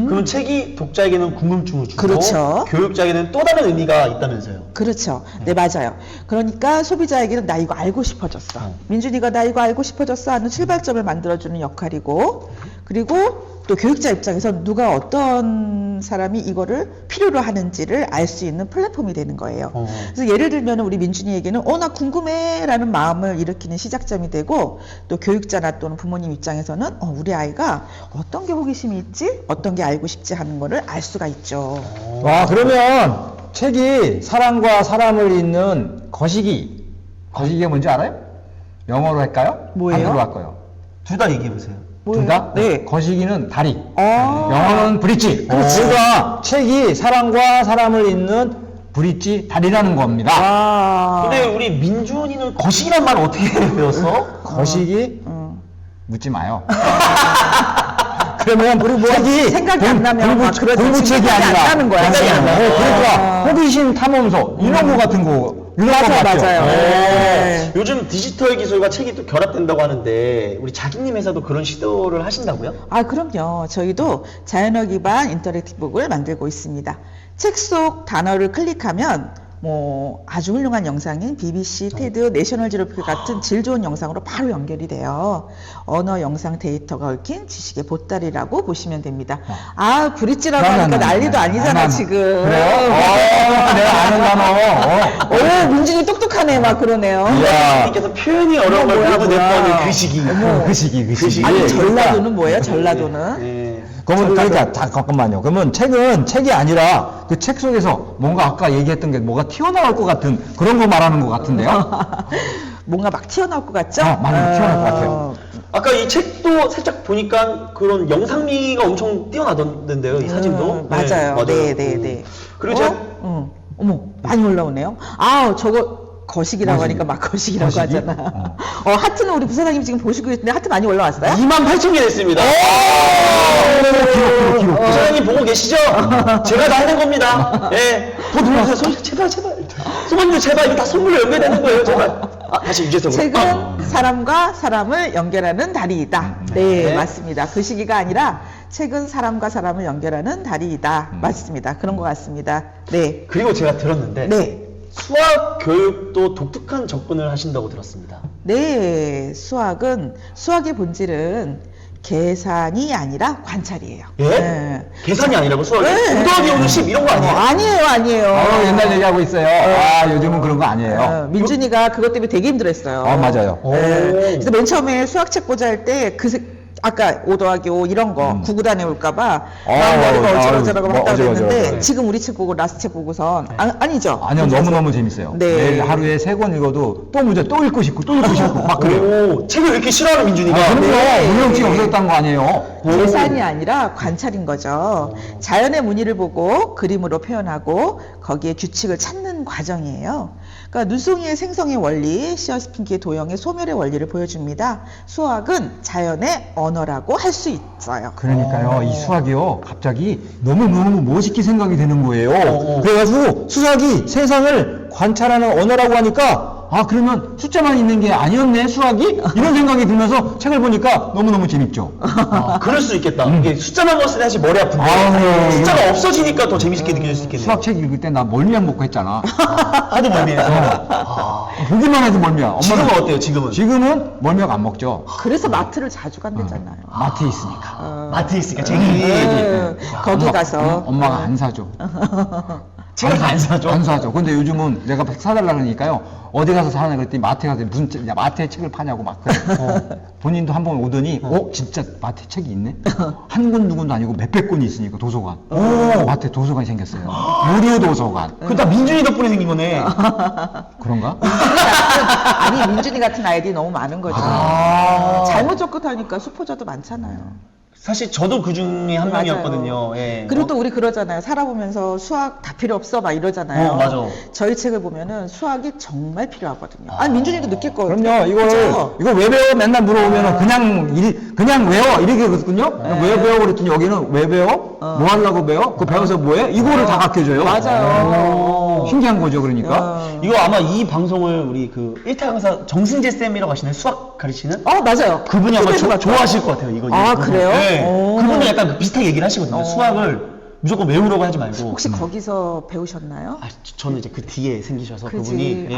그럼 책이 독자에게는 궁금증을 주고 그렇죠. 교육자에게는 또 다른 의미가 있다면서요. 그렇죠. 네, 맞아요. 그러니까 소비자에게는 나 이거 알고 싶어졌어. 민준이가 나 이거 알고 싶어졌어 하는 출발점을 만들어주는 역할이고, 그리고 또 교육자 입장에서 누가 어떤 사람이 이거를 필요로 하는지를 알 수 있는 플랫폼이 되는 거예요. 그래서 예를 들면 우리 민준이에게는 나 궁금해 라는 마음을 일으키는 시작점이 되고, 또 교육자나 또는 부모님 입장에서는 우리 아이가 어떤 게 호기심이 있지? 어떤 게 알고 싶지 하는 거를 알 수가 있죠. 와, 그러면 책이 사람과 사람을 잇는 거시기가 뭔지 알아요? 영어로 할까요? 뭐예요? 한글로 할까요? 둘 다 얘기해 보세요. 뭐예요? 둘 다? 네. 거시기는 다리, 아. 영어는 브릿지. 그러니까 책이 사람과 사람을 잇는 브릿지 다리라는 겁니다. 아. 근데 우리 민준이는 거시기란 말 어떻게 배웠어? 거시기 묻지 마요. 그러면 우리 책이 생각이 안 나면 막 그러지. 공부책이 생각이 안 아니라 나는 거야. 생각이 안 나. 그러니까 호기심 탐험서 이런 거 같은 거 이런 거 맞아요, 같죠? 맞아요. 네. 요즘 디지털 기술과 책이 또 결합된다고 하는데 우리 자기님 회사도 그런 시도를 하신다고요? 아, 그럼요. 저희도 자연어 기반 인터랙티브북을 만들고 있습니다. 책 속 단어를 클릭하면 아주 훌륭한 영상인 BBC, 테드, 내셔널 지오그래픽 같은 질 좋은 영상으로 바로 연결이 돼요. 언어 영상 데이터가 얽힌 지식의 보따리라고 보시면 됩니다. 아, 브릿지라고 하니까 난리도 아니잖아, 지금. 그래요? 내가 아는 단어. 오, 민준이 똑똑하네, 막 그러네요. 님께서 표현이 어려운 걸 뭐야, 모두 뭐야. 내포하는 그 시기. 그 시기. 아니, 전라도는 뭐예요, 전라도는? 네. 그러면 그러니까 잠깐만요. 그러면 책은 책이 아니라 그 책 속에서 뭔가 아까 얘기했던 게 뭐가 튀어나올 것 같은 그런 거 말하는 것 같은데요? 뭔가 막 튀어나올 것 같죠? 많이 튀어나올 것 같아요. 아까 이 책도 살짝 보니까 그런 영상미가 엄청 뛰어나던데요, 이 사진도. 맞아요. 네. 그리고 제가 어머, 많이 올라오네요. 아, 저거 거시기라고 하니까 막 거시기라고 거시기? 하잖아. 하트는 우리 부사장님 지금 보시고 계신데 하트 많이 올라왔어요? 28,000개 됐습니다. 기록. 부사장님 보고 계시죠? 제가 다 해낸 겁니다. 예. 더 눌러주세요. 제발. 소방님 제발 이거 다 선물로 연결되는 거예요, 제발. 다시 유재석으로. 책은 사람과 사람을 연결하는 다리이다. 네, 맞습니다. 그 시기가 아니라 책은 사람과 사람을 연결하는 다리이다. 맞습니다. 그런 것 같습니다. 네. 그리고 제가 들었는데 네. 수학 교육도 독특한 접근을 하신다고 들었습니다. 네. 수학의 본질은 계산이 아니라 관찰이에요. 예? 네. 계산이 아니라고 수학이? 네. 5 더하기 5는 10 이런 거 아니에요? 아니에요. 옛날 얘기하고 있어요. 요즘은 그런 거 아니에요. 민준이가 그것 때문에 되게 힘들었어요. 맞아요. 네. 그래서 맨 처음에 수학책 보자 할 때 아까 5 더하기 5 이런 거 구구단에 올까봐 머리가 어쩌고저쩌고 막 했다고 했는데 지금 우리 책 보고 라스트 책 보고선 아니죠? 아니요, 너무너무 재밌어요. 네. 매일 하루에 3권 읽어도 또 읽고 싶고 막 그래요. 오, 책을 왜 이렇게 싫어하는 민준이가? 그럼요. 네. 무용증이 없었다는 거 아니에요. 계산이 아니라 관찰인 거죠. 자연의 무늬를 보고 그림으로 표현하고 거기에 규칙을 찾는 과정이에요. 그러니까 눈송이의 생성의 원리, 시어스핑키의 도형의 소멸의 원리를 보여줍니다. 수학은 자연의 언어라고 할 수 있어요. 그러니까요, 이 수학이요, 갑자기 너무너무 멋있게 생각이 되는 거예요. 그래가지고 수학이 세상을 관찰하는 언어라고 하니까 그러면 숫자만 있는 게 아니었네, 수학이? 이런 생각이 들면서 책을 보니까 너무너무 재밌죠. 그럴 수 있겠다. 이게 숫자만 봤을 때 사실 머리 아픈데 네. 숫자가 없어지니까 더 재밌게 느껴질 수 있겠네요. 수학책 읽을 때 나 멀미약 먹고 했잖아. 하도 멀미해서. 보기만 해도 멀미야. 지금은 어때요, 지금은? 지금은 멀미약 안 먹죠. 그래서 마트를 자주 간대잖아요. 마트에 있으니까. 마트에 있으니까 책이. 거기 가서 엄마가 안 사줘. 책을 안 사줘? 안 사줘. 근데 요즘은 내가 사달라 그러니까요. 어디 가서 사나 그랬더니 마트에 가서 마트에 책을 파냐고 막 그래. 본인도 한 번 오더니 진짜 마트에 책이 있네? 한 권 두 권도 아니고 몇백 권이 있으니까 도서관. 마트에 도서관이 생겼어요. 무료 도서관. 그거 다 민준이 덕분에 생긴 거네. 그런가? 아니, 민준이 같은 아이들이 너무 많은 거죠. 잘못 접근하니까 수포자도 많잖아요. 사실 저도 그 중에 한 맞아요. 명이었거든요. 예. 그리고 또 우리 그러잖아요. 살아보면서 수학 다 필요 없어 막 이러잖아요. 맞아. 저희 책을 보면은 수학이 정말 필요하거든요. 아니, 민준이도 느낄 거예요. 그럼요. 이거 왜 배워? 맨날 물어보면은 그냥 외워 이렇게 그랬거든요. 왜 배워 그랬더니 여기는 왜 배워? 뭐 하려고 배워? 그거 배워서 뭐해? 이거를 다 가르쳐줘요. 맞아요. 신기한 거죠, 그러니까. 이거 아마 이 방송을 우리 그 1타 강사 정승재 쌤이라고 하시는 수학 가르치는 맞아요. 그분이 아마 TV에서 봤죠. 좋아하실 것 같아요. 이거. 그래요? 네. 오. 그분은 약간 그 비슷하게 얘기를 하시거든요. 수학을 무조건 외우라고 하지 말고. 혹시 거기서 배우셨나요? 저는 이제 그 뒤에 생기셔서 그지. 그분이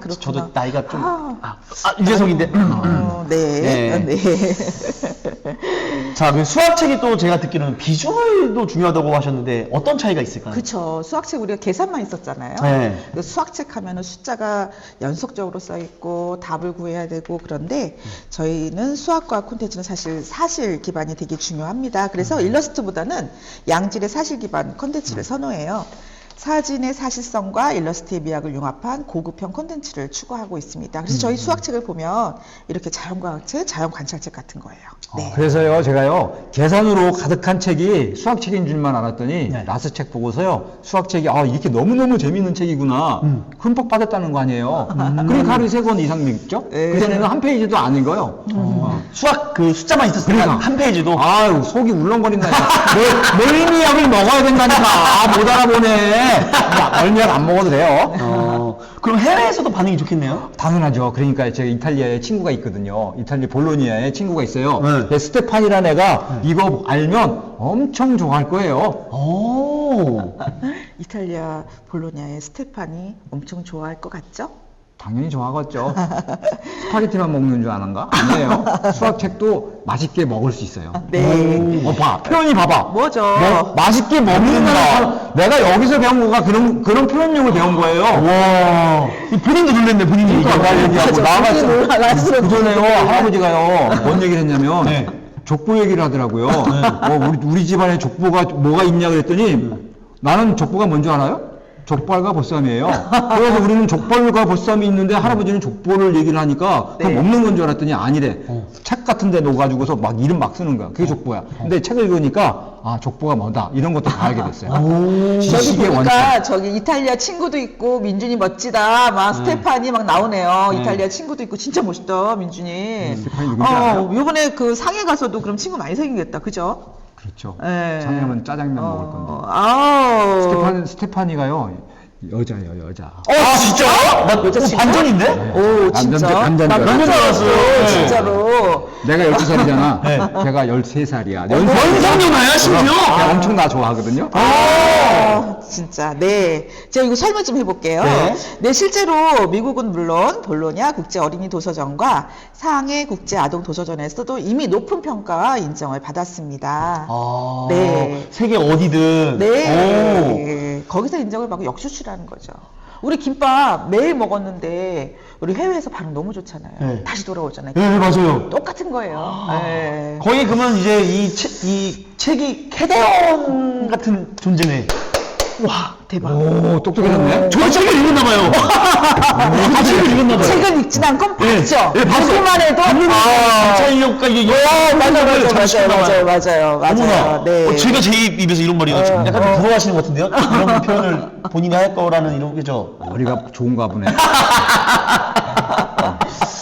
그렇구나. 저도 나이가 좀 아. 유재석인데. 네. 네. 네. 자, 그 수학책이 또 제가 듣기로는 비주얼도 중요하다고 하셨는데 어떤 차이가 있을까요? 그쵸. 수학책 우리가 계산만 있었잖아요. 네. 그 수학책 하면은 숫자가 연속적으로 써 있고 답을 구해야 되고 그런데 저희는 수학과 콘텐츠는 사실 기반이 되게 중요합니다. 그래서 일러스트보다는 양질의 사실 기반 콘텐츠를 선호해요. 사진의 사실성과 일러스트의 미학을 융합한 고급형 콘텐츠를 추구하고 있습니다. 그래서 저희 수학책을 보면 이렇게 자연과학책, 자연관찰책 같은 거예요. 네. 그래서요, 제가요, 계산으로 가득한 책이 수학책인 줄만 알았더니, 네. 나스책 보고서요, 수학책이, 이렇게 너무너무 재밌는 책이구나, 흠뻑 빠졌다는 거 아니에요. 그러니까 하루에 3권 이상 읽죠? 네. 그전에는 한 페이지도 안 읽어요. 수학 그 숫자만 있었어요. 그러니까. 한 페이지도. 아유, 속이 울렁거린다니까. 멀미약을 먹어야 된다니까. 못 알아보네. 멀미약 안 먹어도 돼요. 그럼 해외에서도 반응이 좋겠네요. 당연하죠. 그러니까 제가 이탈리아에 친구가 있거든요. 이탈리아 볼로니아에 친구가 있어요. 네. 근데 스테판이라는 애가 이거 알면 엄청 좋아할 거예요. 오. 이탈리아 볼로냐의 스테파니 엄청 좋아할 것 같죠? 당연히 좋아하겠죠. 스파게티만 먹는 줄 아는가? 아니에요. 수학책도 맛있게 먹을 수 있어요. 네. 표현이 봐봐. 뭐죠? 맛있게 먹는다. 내가 여기서 배운 거가 그런 표현력을 배운 거예요. 와. 본인도 놀랬네, 본인이. 그러니까 나 얘기하고 나갔어. 그 전에요, 할아버지가요, 뭔 얘기를 했냐면, 네. 족보 얘기를 하더라고요. 우리 집안에 족보가 뭐가 있냐 그랬더니, 나는 족보가 뭔지 알아요? 족발과 보쌈이에요. 그래서 우리는 족발과 보쌈이 있는데 할아버지는 족보를 얘기를 하니까 그럼 네. 먹는 건 줄 알았더니 아니래. 책 같은 데 놓아가지고서 막 이름 막 쓰는 거야. 그게 족보야. 근데 책을 읽으니까 족보가 뭐다. 이런 것도 다 알게 됐어요. 저기 지식의 보니까 원천. 저기 이탈리아 친구도 있고 민준이 멋지다 막 스테파니 막 나오네요. 이탈리아 친구도 있고 진짜 멋있다 민준이. 스테파니 누군지 알아요? 요번에 그 상해 가서도 그럼 친구 많이 생기겠다. 그죠? 그렇죠. 네. 상해면 짜장면 먹을 건데. 아우. 스테파니가요. 여자예요, 여자. 진짜? 나 여자친구? 반전인데? 오 진짜. 남자인 줄 남자인 줄 알았어. 네. 진짜로. 내가 12살이잖아. 걔가 13살이야. 연상연하야, 심지어? 걔 엄청 나 좋아하거든요. 진짜. 네. 제가 이거 설명 좀 해볼게요. 네. 네, 실제로 미국은 물론 볼로냐 국제 어린이 도서전과 상해 국제 아동 도서전에서도 이미 높은 평가와 인정을 받았습니다. 네. 세계 어디든. 네. 거기서 인정을 받고 역수출하는 거죠. 우리 김밥 매일 먹었는데 우리 해외에서 반응 너무 좋잖아요. 네. 다시 돌아오잖아요. 네, 맞아요. 똑같은 거예요. 네. 거의 그러면 이제 이 책이 캐대원 같은 존재네. 와, 대박. 오, 똑똑해졌네. 저 책을 읽었나봐요. 책을 읽었나봐요. 책은 읽진 않고 봤죠. 예, 봤어요. 보기만 해도 관찰력과 이게 맞아요. 네. 제가 제 입에서 이런 말이 나죠. 약간 좀 부러워하시는 것 같은데요? 이런 표현을 본인이 할 거라는 이런 게죠. 머리가 좋은가 보네.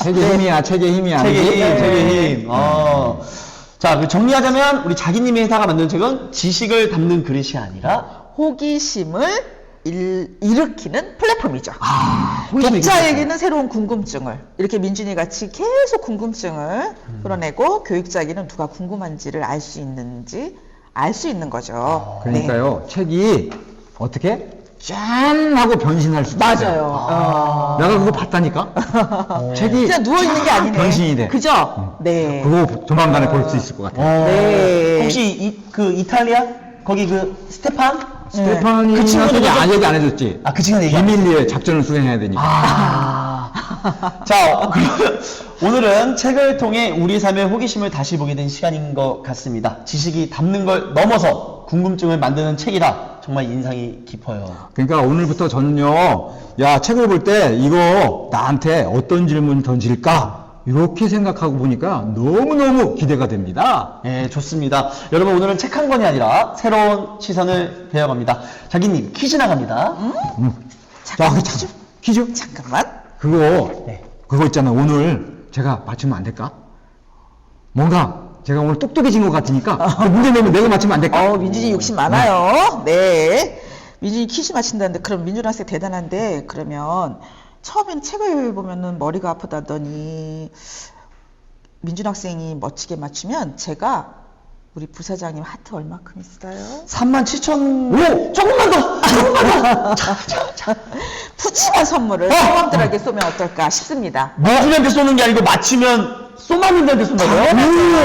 책의 힘이야, 책의 힘이야. 책의 힘, 네. 책의 힘. 자, 그 정리하자면 우리 자기님의 회사가 만든 책은 지식을 담는 그릇이 아니라 호기심을 일으키는 플랫폼이죠. 호기심을 독자에게는 새로운 궁금증을 이렇게 민준이 같이 계속 궁금증을 풀어내고 교육자에게는 누가 궁금한지를 알 수 있는지 알 수 있는 거죠. 그러니까요, 책이 어떻게? 짠! 하고 변신할 수 네. 있어요. 맞아요. 내가 그거 봤다니까? 책이 그냥 누워 있는 게 아니네. 변신이 돼. 그죠? 네. 그거 조만간에 볼 수 있을 것 같아요. 네. 혹시 그 이탈리아? 거기 그 스테판? 스테파니 그 친구도 얘기 좀- 얘기 안 해줬지? 그 친구는 얘기 안 비밀리에 작전을 수행해야 되니까. 자, 그러면 오늘은 책을 통해 우리 삶의 호기심을 다시 보게 된 시간인 것 같습니다. 지식이 담는 걸 넘어서 궁금증을 만드는 책이라 정말 인상이 깊어요. 그러니까 오늘부터 저는요, 책을 볼 때 이거 나한테 어떤 질문 던질까? 이렇게 생각하고 보니까 너무너무 기대가 됩니다. 네, 좋습니다. 여러분, 오늘은 책 한 권이 아니라 새로운 시선을 배워갑니다. 자기님, 퀴즈 나갑니다. 잠깐만. 퀴즈? 잠깐만. 그거 있잖아. 오늘 제가 맞추면 안 될까? 뭔가 제가 오늘 똑똑해진 것 같으니까 그 문제 내면 내가 맞추면 안 될까? 민준이 욕심 많아요. 네. 민준이 퀴즈 맞힌다는데 그럼 민준 학생 대단한데 그러면 처음에는 책을 보면은 머리가 아프다더니 민준 학생이 멋지게 맞추면 제가 우리 부사장님 하트 얼마큼 있어요? 37,000. 오! 조금만 더! 푸짐한 선물을 사람들에게 쏘면 어떨까 싶습니다. 민준이한테 쏘는 게 아니고 맞추면 소마님들한테 쏜다고요? 소마님들.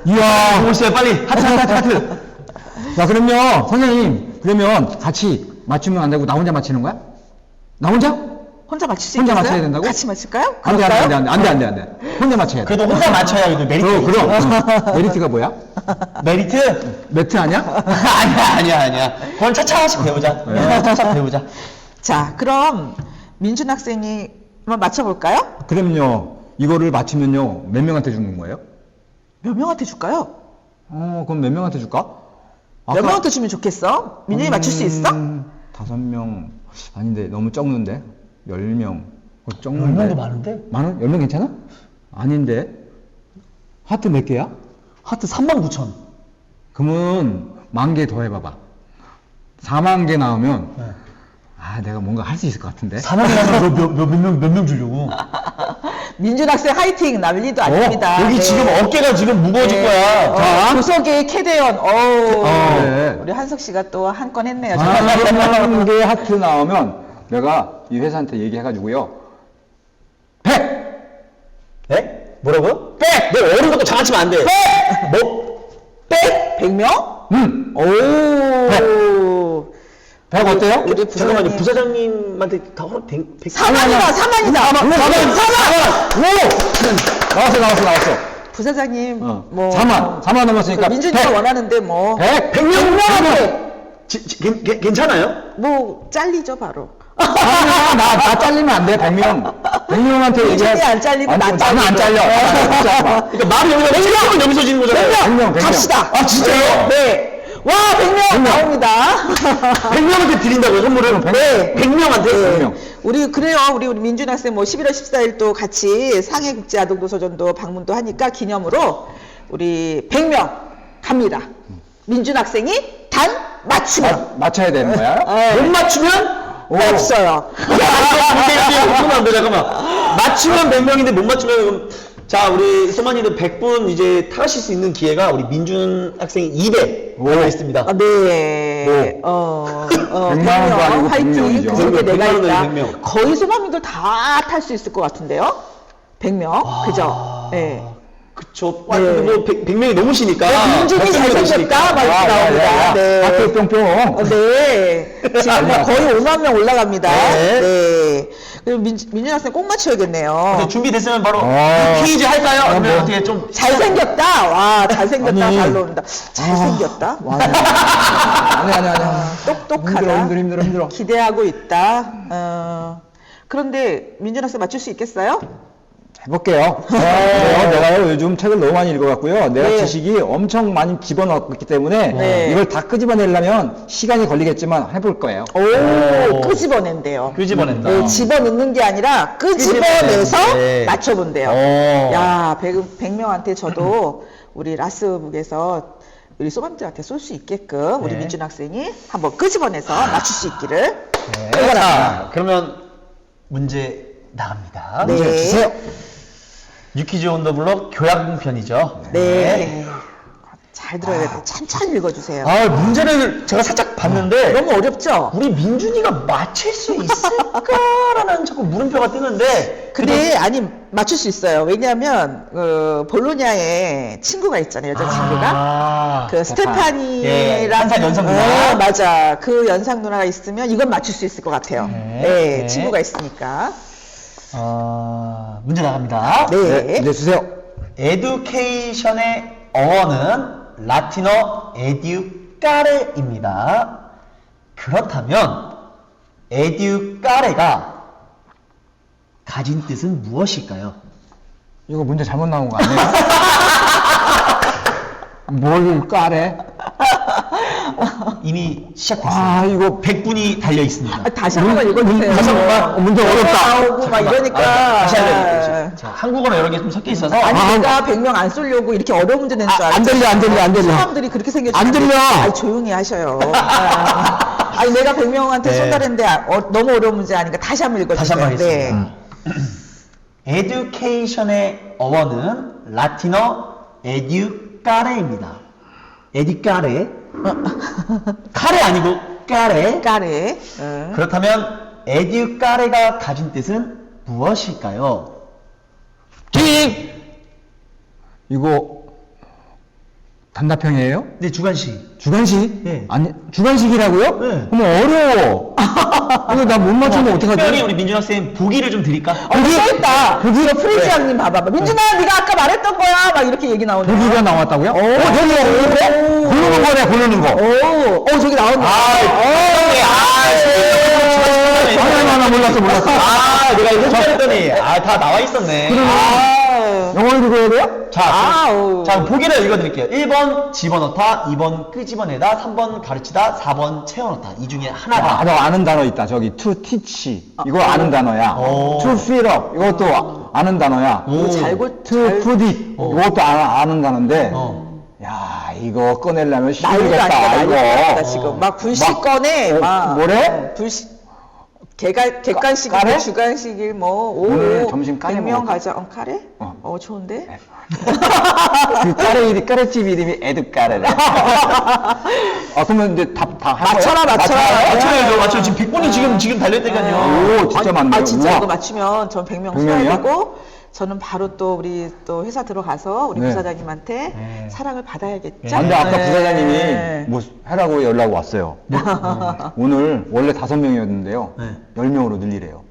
이야. 보고 있어요, 빨리. 하트. 자, 그럼요, 선생님, 그러면 같이 맞추면 안 되고 나 혼자 맞히는 거야? 나 혼자? 혼자 맞출 수 혼자 있겠어요? 맞춰야 된다고? 같이 맞출까요? 안 돼, 안 돼, 안 돼, 안 돼, 안 돼, 안 돼. 혼자 맞춰야 돼. 그래도 혼자 맞춰야 그래도 메리트. 그럼. 메리트가 뭐야? 메리트? 매트 아니야? 아니야. 그건 차차씩 배우자. 차차 배우자. 자, 그럼 민준 학생이 한번 맞춰볼까요? 그럼요. 이거를 맞추면요, 몇 명한테 주는 거예요? 몇 명한테 줄까요? 그럼 몇 명한테 줄까? 몇 명한테 주면 좋겠어? 민준이 맞출 수 있어? 5명. 아닌데, 너무 적는데? 10명. 적는데. 10명도 많은데? 많아? 10명 괜찮아? 아닌데. 하트 몇 개야? 하트 39,000. 그러면 10,000개 더 해봐봐. 40,000개 나오면, 네. 내가 뭔가 할 수 있을 것 같은데. 4만이라면 몇 명 주려고? 민준 학생 화이팅! 난리도 아닙니다. 여기 네. 지금 어깨가 지금 무거워질 거야. 자. 조석의 캐대원, 네. 우리 한석 씨가 또 한 건 했네요. 40,000개 하트 나오면, 내가 이 회사한테 얘기해가지고요. 100! 네? 뭐라고요? 백! 너 어른 것도 장난치면 안 돼. 뭐? 100명? 응! 오. 100 어때요? 우리 잠깐만요. 부사장님. 부사장님한테 다 허락 100. 4만이다, 4만이다. 4만! 나왔어. 부사장님, 뭐. 4만 넘었으니까. 민준이가 100. 원하는데 뭐. 100명! 괜찮아요? 뭐, 잘리죠, 바로. 나 잘리면 안 돼, 100명. 100명한테 민준이 안 잘리고 나 나는 안 잘려. 그러니까 말이 여기서 책임은 여기서 지는 거잖아요. 100명. 갑시다. 아, 진짜요? 네. 와, 100명 나옵니다. 100명한테 드린다고요, 선물을? 네. 100명한테? 100명. 우리 민준 학생 뭐 11월 14일 또 같이 상해국제아동도서전도 방문도 하니까 기념으로 우리 100명 갑니다. 민준 학생이 단 맞추면. 맞춰야 되는 거야? 못 맞추면? 없어요. 잠깐만. 맞추면 100명인데 못 맞추면, 그럼 자, 우리 소만이들 100분 이제 타가실 수 있는 기회가 우리 민준 학생이 200 남아 있습니다. 아, 네. 100만 원도 아니고 100명 화이팅. 100명이죠. 그 속에 내가 100만 원이면 있다. 100명. 거의 소방민들 다 탈 수 있을 것 같은데요? 100명? 그죠? 네. 그쵸. 네. 근데 뭐 100명이 넘으시니까. 민준이 100명이 잘생겼다. 막 이렇게 야, 나옵니다. 네. 하트 뿅뿅. 네. 지금 뭐 거의 5만 명 올라갑니다. 네. 네. 그리고 민준 학생 꼭 맞춰야겠네요. 네, 준비됐으면 바로 어. 퀴즈 할까요? 아니면 뭐. 어떻게 좀. 잘생겼다. 와, 잘생겼다. 아니. 잘 나온다. 잘생겼다. 아니야. 똑똑하다. 힘들어. 기대하고 있다. 그런데 민준 학생 맞출 수 있겠어요? 해볼게요. 내가요, 요즘 책을 너무 많이 읽어갖고요. 내가 네. 지식이 엄청 많이 집어넣었기 때문에 네. 이걸 다 끄집어내려면 시간이 걸리겠지만 해볼 거예요. 오, 끄집어낸대요. 끄집어낸다. 네, 집어넣는 게 아니라 끄집어내서 네. 맞춰본대요. 오. 야, 100명한테 저도 우리 라스북에서 우리 소방들한테 쏠 수 있게끔 우리 네. 민준 학생이 한번 끄집어내서 맞출 수 있기를. 네. 자, 그러면 문제 나갑니다. 네. 문제 주세요. 유퀴즈 온 더 블록 교양편이죠. 네. 잘 들어야겠다. 천천히 읽어주세요. 문제를 제가 살짝 봤는데 너무 어렵죠? 우리 민준이가 맞힐 수 있을까라는 자꾸 물음표가 뜨는데 근데 아니 맞출 수 있어요. 왜냐하면 볼로냐에 친구가 있잖아요. 여자친구가. 그 스테파니. 예, 스테파니랑 한살 연상 누나. 맞아. 그 연상 누나가 있으면 이건 맞출 수 있을 것 같아요. 네, 네, 네. 친구가 있으니까. 문제 나갑니다. 네. 이제 주세요. 에듀케이션의 어원은 라틴어 에듀까레입니다. 그렇다면 에듀까레가 가진 뜻은 무엇일까요? 이거 문제 잘못 나온 거 아니에요? 뭘 까래? 이미 시작됐어요. 아, 이거 100분이 달려 있습니다. 아, 다시 한 번만 읽어주세요. 다시 한 번만. 문제 영어 어렵다. 나오고 막 이러니까. 다시 알려드릴게요. 자, 한국어로 여러 개 좀 섞여 있어서. 아니, 내가 100명 안 쏠려고 이렇게 어려운 문제 낸 줄 알았어. 안 들려, 안 들려, 안 들려. 사람들이 그렇게 생겼지. 안 들려. 아니, 조용히 하셔요. 아니, 내가 100명한테 네. 쏜다는데 너무 어려운 문제 아니까 다시 한번 읽어주세요. 다시 한번 하겠습니다. 네. 에듀케이션의 어원은 라틴어 에듀까레입니다. 에듀까레. 카레 아니고 까레. 까레. 그렇다면 에듀까레가 가진 뜻은 무엇일까요? 띵! 이거 단답형이에요? 네, 주관식. 주관식? 네. 아니, 주관식이라고요? 네. 그럼 어려워. 이거 나 못 맞추면 어떡하지? 특별히 우리 민준학 쌤 보기를 좀 드릴까? 여기 써있다. 저 프리지양님 봐봐봐. 민준아, 네가 아까 말했던 거야. 막 이렇게 얘기 나오네. 보기가 나왔다고요? 저기 고르는 거네, 고르는 거. 저기 나온다. 하나 몰랐어. 아, 내가 이거 잘했더니 다 나와 있었네. 영어 읽어야 돼요? 자, 보기를 읽어드릴게요. 1번 집어넣다, 2번 끄집어내다, 3번 가르치다, 4번 채워넣다. 이 중에 하나가. 너 아는 단어 있다. 저기 to teach. 이거 아는 단어야. 오. to fill up. 이것도 아는 단어야. 오. to put it. 이것도 아는 단어인데. 야, 이거 꺼내려면 난리가 아니다. 힘들겠다. 난리가 이거. 지금. 막 불식 꺼내. 막. 뭐래? 불식. 객관식일 까레? 뭐 주관식일 뭐 오늘 점심 까레 100명 먹을까? 가자. 카레? 좋은데? 그 까레집 이름이 에드까레래. 그러면 이제 답다 맞춰라. 맞춰야죠. 맞춰요. 지금 100분이 지금 달렸다니까요. 오, 진짜 많네요. 진짜 우와. 이거 맞추면 전 100명 100명이야? 써야 되고 저는 바로 또 우리 또 회사 들어가서 우리 네. 부사장님한테 네. 사랑을 받아야겠죠? 근데 아까 네. 부사장님이 뭐 하라고 연락 왔어요. 오늘 원래 5명이었는데요. 네. 10명으로 늘리래요.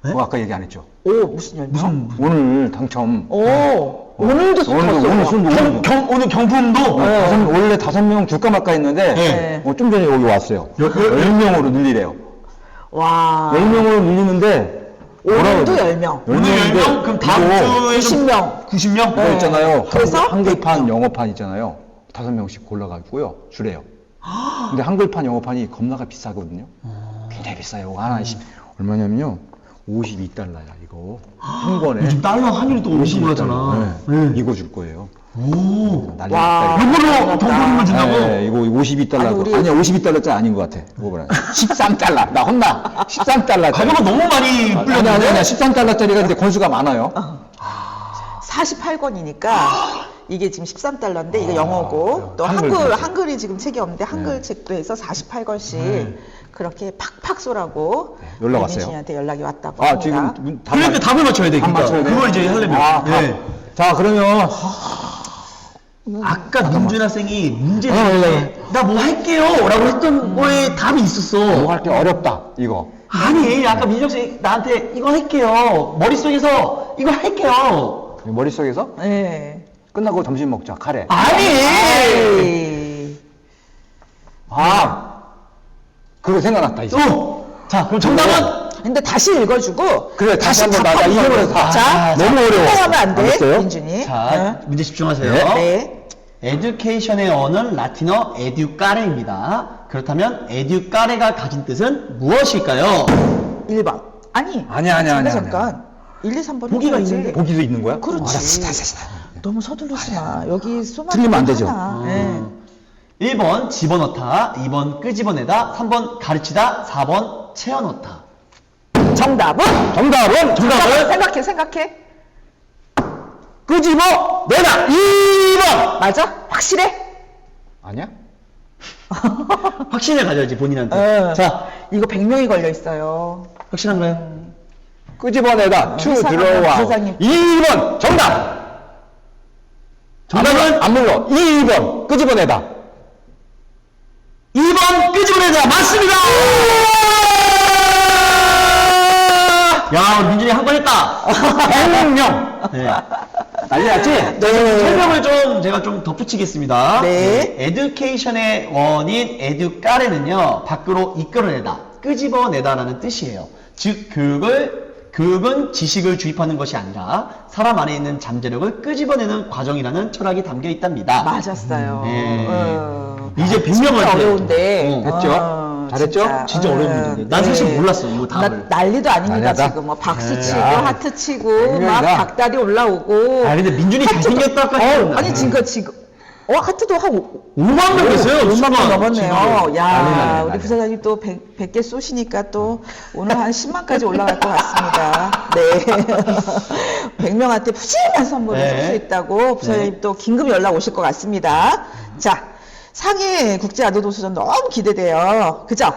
네? 그거 아까 얘기 안 했죠? 무슨 열명? 오늘 당첨. 오늘도 오늘 순도 오늘 경품도 원래 5명 줄까 말까 했는데 네. 좀 전에 여기 왔어요. 10명으로 늘리래요. 와. 10명으로 늘리는데 오늘도 10명. 오늘 10명? 그럼 다음 주에 90명. 90명? 그거 있잖아요. 그래서 한글판, 영어판 있잖아요. 5명씩 골라가지고요. 주래요. 근데 한글판, 영어판이 겁나가 비싸거든요. 굉장히 비싸요. 이거 하나 얼마냐면요. 52달러야, 이거. 한 권에. 요즘 달러 환율이 또 엄청 올랐잖아. 네. 이거 줄 거예요. 오. 난리 와. 났다, 이거. 이걸로 경품을 준다고? 네, 이거 52달러. 아니, 우리- 아니야, 52달러짜리 아닌 것 같아. 이거 보라. 13달러. 나 혼나. 13달러. 가격은 너무 많이 불렸는데? 아니야. 13달러짜리가 근데 권수가 많아요. 48권이니까 이게 지금 13달러인데 이거 영어고 또 한글 한글이 지금 책이 없는데 한글 책도 해서 48권씩 그렇게 팍팍 쏘라고 연락 왔어요. 민준이한테 연락이 왔다고 아, 합니다. 지금 그러니까 답을 맞춰야 돼. 답 그러니까. 맞춰야 돼. 그걸 이제 하려면. 자, 그러면 아까 민준 학생이 문제 네, 낼때 나 뭐 할게요 라고 했던 거에 답이 있었어. 뭐 할 게 어렵다. 이거. 아니, 아까 민준 학생이 나한테 이거 할게요. 머릿속에서 이거 할게요. 머릿속에서 네. 끝나고 점심 먹자. 카레. 아니! 에이. 그거 생각났다, 이제. 자, 그럼 정답은? 근데 다시 읽어주고 그래, 다시 한번 나 답하는 잊어버려서 거예요. 다. 자, 너무 어려워. 하면 안 돼, 알겠어요? 민준이. 자, 문제 집중하세요. 네. 에듀케이션의 어원은 라틴어 에듀까레입니다. 그렇다면 에듀까레가 가진 뜻은 무엇일까요? 1번. 아니. 아니야. 잠깐. 1, 2, 3번 보기가 해줘야지. 있는데. 보기도 있는 거야? 그렇지. 너무 서두르지 마. 여기 소만 틀리면 안 되죠. 네. 1번 집어넣다, 2번 끄집어내다, 3번 가르치다, 4번 채워넣다. 정답은? 정답은 생각해. 끄집어 내다. 2번. 맞아? 확실해? 아니야? 확신을 가져야지, 본인한테. 자, 자, 이거 100명이 걸려 있어요. 확실한가요? 끄집어 내다. 투 회사가 들어와. 부사장님. 2번. 정답. 정답은? 안 물러. 2번. 끄집어 내다. 2번 끄집어내다. 맞습니다! 야, 민준이 한 번 했다. 100명. 네. 난리 났지? 설명을 좀 제가 좀 덧붙이겠습니다. 네. 에듀케이션의 원인 에듀까레는요, 밖으로 이끌어내다, 끄집어내다라는 뜻이에요. 즉, 교육은 지식을 주입하는 것이 아니라 사람 안에 있는 잠재력을 끄집어내는 과정이라는 철학이 담겨 있답니다. 맞았어요. 네. 이제 진짜 100명한테. 어려운데. 됐죠? 잘했죠? 진짜 어려운 문제인데. 난 사실 몰랐어, 이거 답을. 난리도 아닙니다, 난리다. 지금. 뭐 박수 네. 치고, 아, 하트 치고, 막 분명이다. 닭다리 올라오고. 아, 근데 민준이 잘생겼다까지. 아니, 지금, 하트도 한 5만 명 됐어요, 5만 명 지금. 넘었네요. 야, 난리, 우리 난리. 부사장님 또 100개 쏘시니까 또 오늘 한 10만까지 올라갈 것 같습니다. 네. 100명한테 푸짐한 선물을 네. 줄 수 있다고 부사장님 네. 또 긴급 연락 오실 것 같습니다. 자, 상해 국제 아동 도서전 너무 기대돼요. 그죠?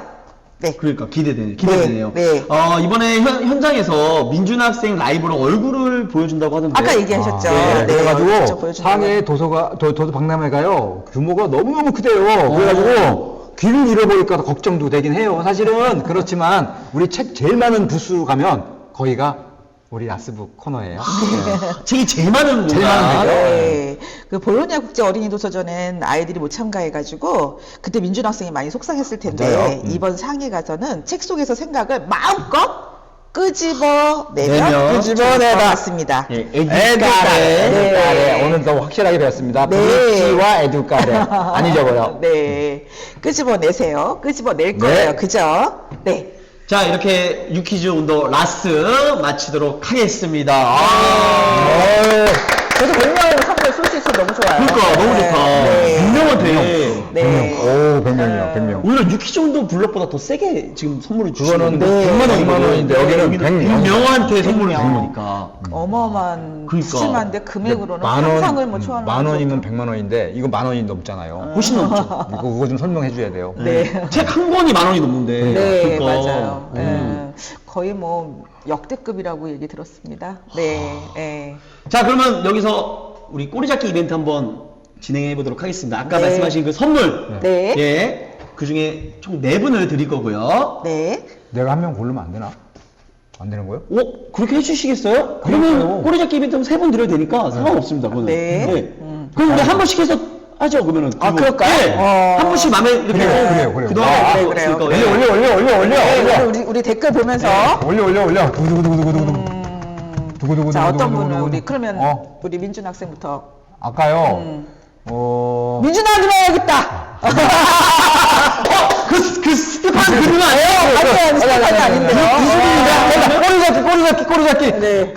네. 그러니까 기대되네요. 네. 이번에 현장에서 민준 학생 라이브로 얼굴을 보여준다고 하던데. 아까 얘기하셨죠. 네, 직접 그래가지고 보여준다고. 상해 도서 박람회가요 규모가 너무너무 크대요. 그래가지고 귀를 잃어버릴까 걱정도 되긴 해요. 사실은 그렇지만 우리 책 제일 많은 부스 가면 거기가 우리 아스북 코너예요. 책이 제일 많은 제일 곳이야. 많은 데죠. 네. 그 볼로냐 국제 어린이 도서전엔 아이들이 못 참가해가지고 그때 민준 학생이 많이 속상했을 텐데 맞아요. 이번 상해 가서는 책 속에서 생각을 마음껏 끄집어내면 내면 끄집어내다 같습니다. 예, 에듀카레. 네. 오늘 더 확실하게 배웠습니다. 네. 브릿지와 에듀카레. 안 잊어버려. 네. 끄집어내세요. 끄집어낼 네. 거예요. 그죠? 네. 자, 이렇게 유퀴즈 온도 라스 마치도록 하겠습니다. 저도 100명 선물 쏠 수 있어서 너무 좋아요. 그러니까 너무 좋다. 네. 100명한테. 네. 오, 100명이요, 100명. 오히려 유퀴즈 온도 블럭보다 더 세게 지금 선물을 그거는 주시는데 네. 100만 원인데 여기는 100명. 100명한테 선물을 100명. 주는 거니까. 어마어마한 그러니까. 푸짐한데 금액으로는 상상을 못 초월하는 만 원이면 거죠. 100만 원인데 이거 만 원이 넘잖아요. 훨씬 넘죠. 그거 좀 설명해 줘야 돼요. 네. 책 한 권이 만 원이 넘는데. 네, 그러니까. 맞아요. 거의 뭐 역대급이라고 얘기 들었습니다. 네, 네. 자, 그러면 여기서 우리 꼬리잡기 이벤트 한번 진행해 보도록 하겠습니다. 아까 네. 말씀하신 그 선물. 네. 예. 그 중에 총 4분을 드릴 거고요. 네. 내가 한 명 고르면 안 되나? 안 되는 거예요? 오, 그렇게 해주시겠어요? 그러면 그러니까요. 꼬리잡기 이벤트 3번 드려도 되니까 상관없습니다. 그거는. 네. 그럼 우리 한 번씩 해서 하죠, 그러면은. 아, 그거. 그럴까요? 네. 한 번씩 마음에 이렇게. 그래요. 그동안 아, 그래, 그래요. 그랬으니까. 네, 우리 댓글 보면서 올려. 두구두구두구두구두구. 두구두구두구두구. 자, 어떤 분은 우리 그러면 어, 우리 민준 학생부터 아까요. 민준아 들어야겠다. 그 스티판 그림 아니에요? 아니요, 스티판이 아닌데요. 꼬리잡기. 네.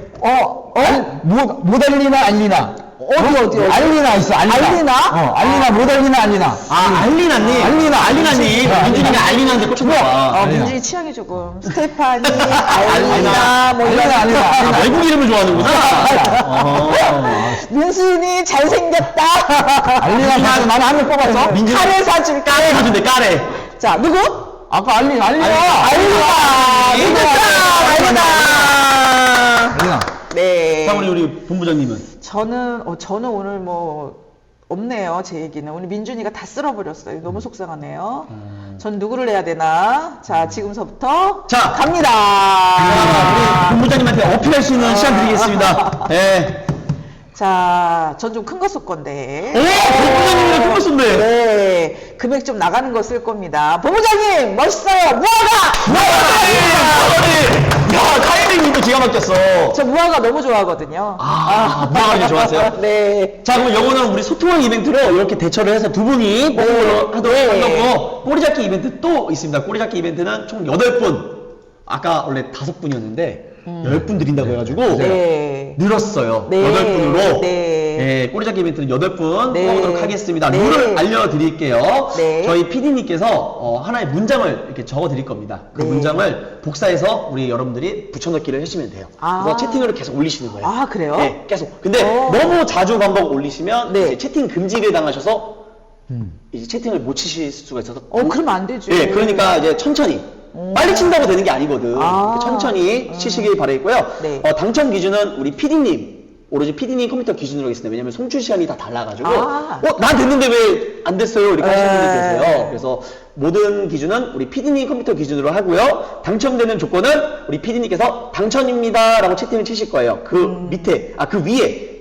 모달리나 알리나. 어디? 알리나 있어, 알리나. 알리나, 모달리나, 알리나. 아, 알리나님. 알리나님. 민준이가 알리나한테 꽂혔나 민준이 취향이 조금 스테파니, 알리나, 뭐 이런. 아, 외국 이름을 좋아하는구나. 민순이 잘생겼다. 알리나, 나는 한 명 뽑았어. 카레 사줄까? 까레 사준대, 까레. 자, 누구? 아까 알리나. 알리나. 네. 자, 우리 본부장님은? 저는 오늘 뭐 없네요. 제 얘기는 우리 민준이가 다 쓸어버렸어요. 너무 속상하네요. 전 누구를 해야 되나? 자, 지금서부터 자, 갑니다. 우리 본부장님한테 어필할 수 있는 시간 드리겠습니다. 예. 자, 전 좀 큰 거 쓸 건데. 본부장님이랑 큰거 쓴대. 네, 금액 좀 나가는 거 쓸 겁니다. 본부장님 멋있어요. 무화과. 야, 타이밍도 기가 막혔어. 저 무화과 너무 좋아하거든요. 무화과 좋아하세요? 네. 자, 그럼 요거는 우리 소통왕 이벤트로 이렇게 대처를 해서 두 분이 뽑는 걸로 하도록 할 거고, 꼬리잡기 이벤트 또 있습니다. 꼬리잡기 이벤트는 총 8분. 아까 원래 5분이었는데, 10분 드린다고 해가지고, 네. 늘었어요. 네. 8분으로. 네. 예, 꼬리잡기 이벤트는 8분 네. 뽑아보도록 하겠습니다. 네. 룰을 알려드릴게요. 네. 저희 PD님께서 하나의 문장을 이렇게 적어 드릴 겁니다. 그 네. 문장을 복사해서 우리 여러분들이 붙여넣기를 해주시면 돼요. 아. 그래서 채팅을 계속 올리시는 거예요. 아, 그래요? 네, 계속. 근데 어. 너무 자주 반복 올리시면 네. 이제 채팅 금지를 당하셔서 이제 채팅을 못 치실 수가 있어서. 그러면 안 되죠. 예, 그러니까 이제 천천히. 빨리 친다고 되는 게 아니거든. 아. 천천히 치시길 바라겠고요. 네. 당첨 기준은 우리 PD님, 오로지 PD님 컴퓨터 기준으로 하겠습니다. 왜냐면 송출 시간이 다 달라가지고, 난 됐는데 왜 안 됐어요? 이렇게 하시는 분들 계세요. 그래서 모든 기준은 우리 PD님 컴퓨터 기준으로 하고요. 당첨되는 조건은 우리 PD님께서 당첨입니다 라고 채팅을 치실 거예요. 그 밑에, 그 위에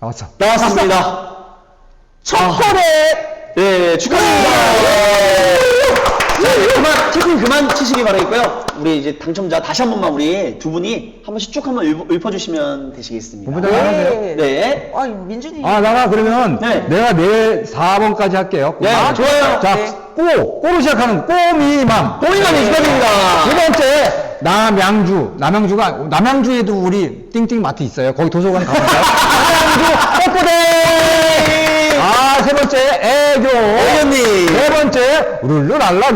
나왔어. 나왔습니다. 초콜릿. 네, 축하드립니다. 자, 체크인 그만 치시기 바라겠고요. 우리 이제 당첨자 다시 한 번만 우리 두 분이 한 번씩 쭉 한번 읊어주시면 되시겠습니다. 본부장 나가세요. 네. 아니, 민준이. 아, 나가 그러면 네. 내가 내일 4번까지 할게요. 네, 아, 좋아요. 자, 네. 꼬로 시작하는 꼬미맘. 꼬미맘이 축하드립니다. 두 번째, 남양주에도 우리 띵띵 마트 있어요. 거기 도서관 가볼까요? 남양주 꼬꼬대! 아, 세 번째, 애교. 애교님. 네 번째, 룰루랄라.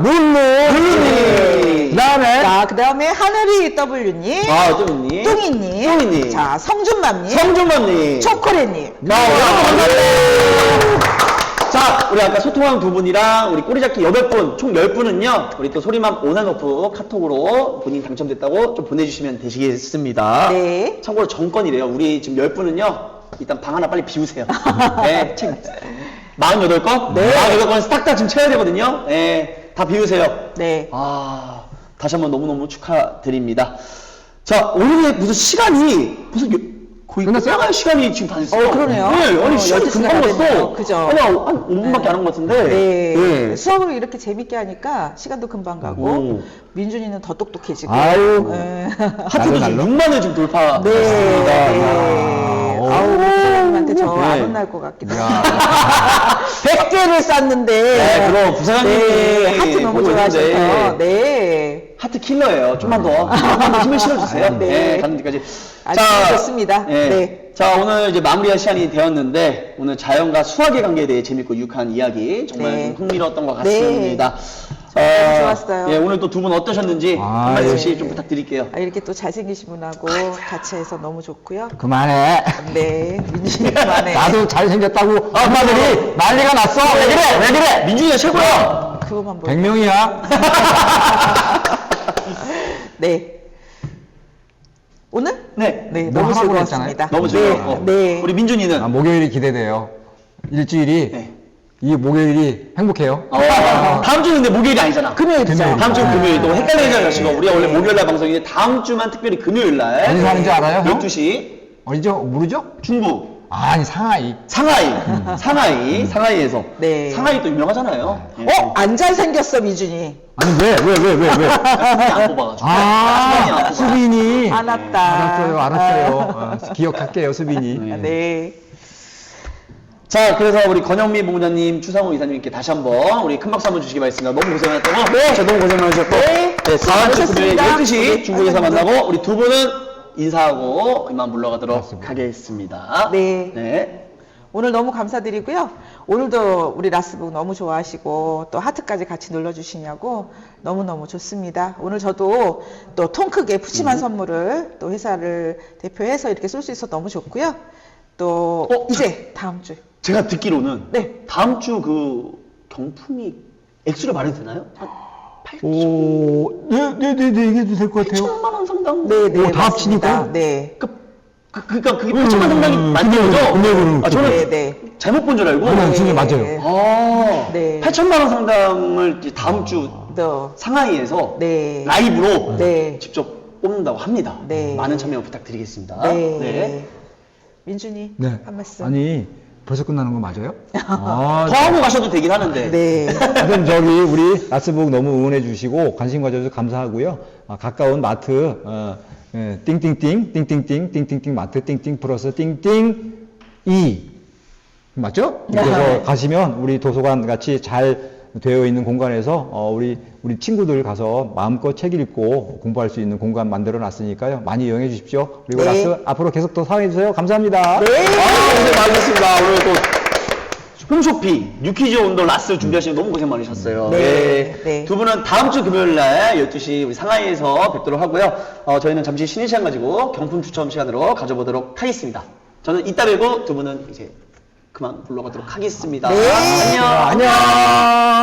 룰루님. 그 다음에, 자, 그 다음에 하늘이 W님. 아, 뚱이님. 뚱이님. 뚱이님. 자, 성준맘님. 성준맘님. 초콜릿님. 감사합니다. 자, 우리 아까 소통한 두 분이랑 우리 꼬리잡기 8분, 총 10분은요, 우리 또 소리맘 온앤오프 카톡으로 본인 당첨됐다고 좀 보내주시면 되시겠습니다. 네. 참고로 정권이래요. 우리 지금 10분은요, 일단 방 하나 빨리 비우세요. 네, 책 48건? 네. 48건 딱 다 지금 채워야 되거든요. 네, 다 비우세요. 네. 아, 다시 한번 너무너무 축하드립니다. 자, 오늘의 무슨 시간이, 거의 끝났어요? 끝나갈 시간이 지금 다 됐어요. 그러네요. 네, 아니, 시간이 12시간 금방 다 됐네요. 갔어. 그죠? 아니, 한 5분밖에 안 한 것 같은데. 네. 수업을 이렇게 재밌게 하니까 시간도 금방 가고, 오. 민준이는 더 똑똑해지고. 아유. 네. 하트도 지금 6만을 지금 돌파했습니다. 네. 오. 아우, 부사장님한테 저 네. 안 혼날 것 같기도 하고. 100개를 쌌는데. 네, 그럼 부사장님이 네, 하트 너무 보고 좋아하셔서. 있는데. 네. 하트 킬러예요. 좀만 더 힘을 실어주세요. 네. 네, 가는 데까지. 아주 좋습니다. 네. 네. 자, 오늘 이제 마무리할 시간이 되었는데, 오늘 자연과 수학의 관계에 대해 재밌고 유익한 이야기, 정말 네. 좀 흥미로웠던 것 네. 같습니다. 너무 좋았어요. 예, 오늘 또 두 분 어떠셨는지 아, 한 말씀씩 예. 좀 부탁드릴게요. 아, 이렇게 또 잘생기신 분하고 같이 해서 너무 좋고요. 그만해. 네, 민준이 그만해. 나도 잘생겼다고 엄마들이 난리가 났어. 왜 그래? 왜 그래? 민준이가 최고야! 그거만 보고. 100명이야. 네. 오늘? 네. 네, 뭐 너무 하라고 즐거웠습니다. 너무 즐거웠고. 네, 네. 우리 민준이는? 아, 목요일이 기대돼요. 일주일이 네. 이 목요일이 행복해요. 다음 주는 근데 목요일이 아니잖아. 금요일이죠. 다음 주는 금요일. 또 헷갈리지 마시고. 우리가 원래 네. 목요일날 방송인데 다음 주만 특별히 금요일날. 어디서 하는지 알아요, 형? 12시. 어디죠? 모르죠? 중국. 아니, 상하이. 상하이에서. 네. 상하이 또 유명하잖아요. 안 잘생겼어, 민준이. 아니, 왜? 수빈이 안 뽑아가지고. 수빈이 안 아, 뽑아. 수빈이. 안 왔다. 알았어요. 기억할게요, 수빈이. 네. 자, 그래서 우리 권영미 부부장님, 추상호 이사님께 다시 한번 우리 큰 박수 한번 주시기 바라겠습니다. 너무 고생하셨다고. 네. 저 너무 고생 많으셨고. 네. 네, 다음 주 금요일 수고하셨습니다. 12시 중국에서 네. 만나고 우리 두 분은 인사하고 이만 물러가도록 하겠습니다. 네. 네. 오늘 너무 감사드리고요. 오늘도 우리 라스북 너무 좋아하시고 또 하트까지 같이 눌러주시냐고 너무너무 좋습니다. 오늘 저도 또 통 크게 푸짐한 선물을 또 회사를 대표해서 이렇게 쏠 수 있어서 너무 좋고요. 또 이제 다음 주. 제가 듣기로는 네. 다음 주 그 경품이 액수를 말해도 되나요? 한 8천, 오, 네, 얘기해도 될 것 같아요. 8천만 원 상당? 네, 네. 오, 다 맞습니다. 합치니까? 네. 그러니까 그게 8천만 원 상당이 맞는 거죠? 금액으로. 아, 저는 네, 네. 잘못 본 줄 알고. 아니, 진짜 맞아요. 아, 네. 8천만 원 상당을 이제 다음 주 또. 상하이에서 네. 라이브로 네. 직접 뽑는다고 합니다. 네. 많은 참여 부탁드리겠습니다. 네. 민준이 네. 한 말씀. 아니, 벌써 끝나는 거 맞아요? 아, 더 하고 가셔도 되긴 하는데. 네. 하여튼 저기 우리 라스북 너무 응원해 주시고 관심 가져주셔서 감사하고요. 가까운 마트 띵띵띵 마트 띵띵 플러스 띵띵 2 맞죠? 그래서 가시면 우리 도서관 같이 잘 되어 있는 공간에서 우리 친구들 가서 마음껏 책 읽고 공부할 수 있는 공간 만들어 놨으니까요. 많이 이용해 주십시오. 그리고 네. 라스 앞으로 계속 더 사랑해 주세요. 감사합니다. 네. 고생 많으셨습니다. 오늘 또 홈쇼핑, 뉴키즈 온더 라스 준비하시는 너무 고생 많으셨어요. 네. 네. 두 분은 다음 주 금요일 날 12시 우리 상하이에서 뵙도록 하고요. 저희는 잠시 쉬는 시간 가지고 경품 추첨 시간으로 가져보도록 하겠습니다. 저는 이따 뵈고 두 분은 이제 그만 물러가도록 하겠습니다. 네. 안녕. 안녕.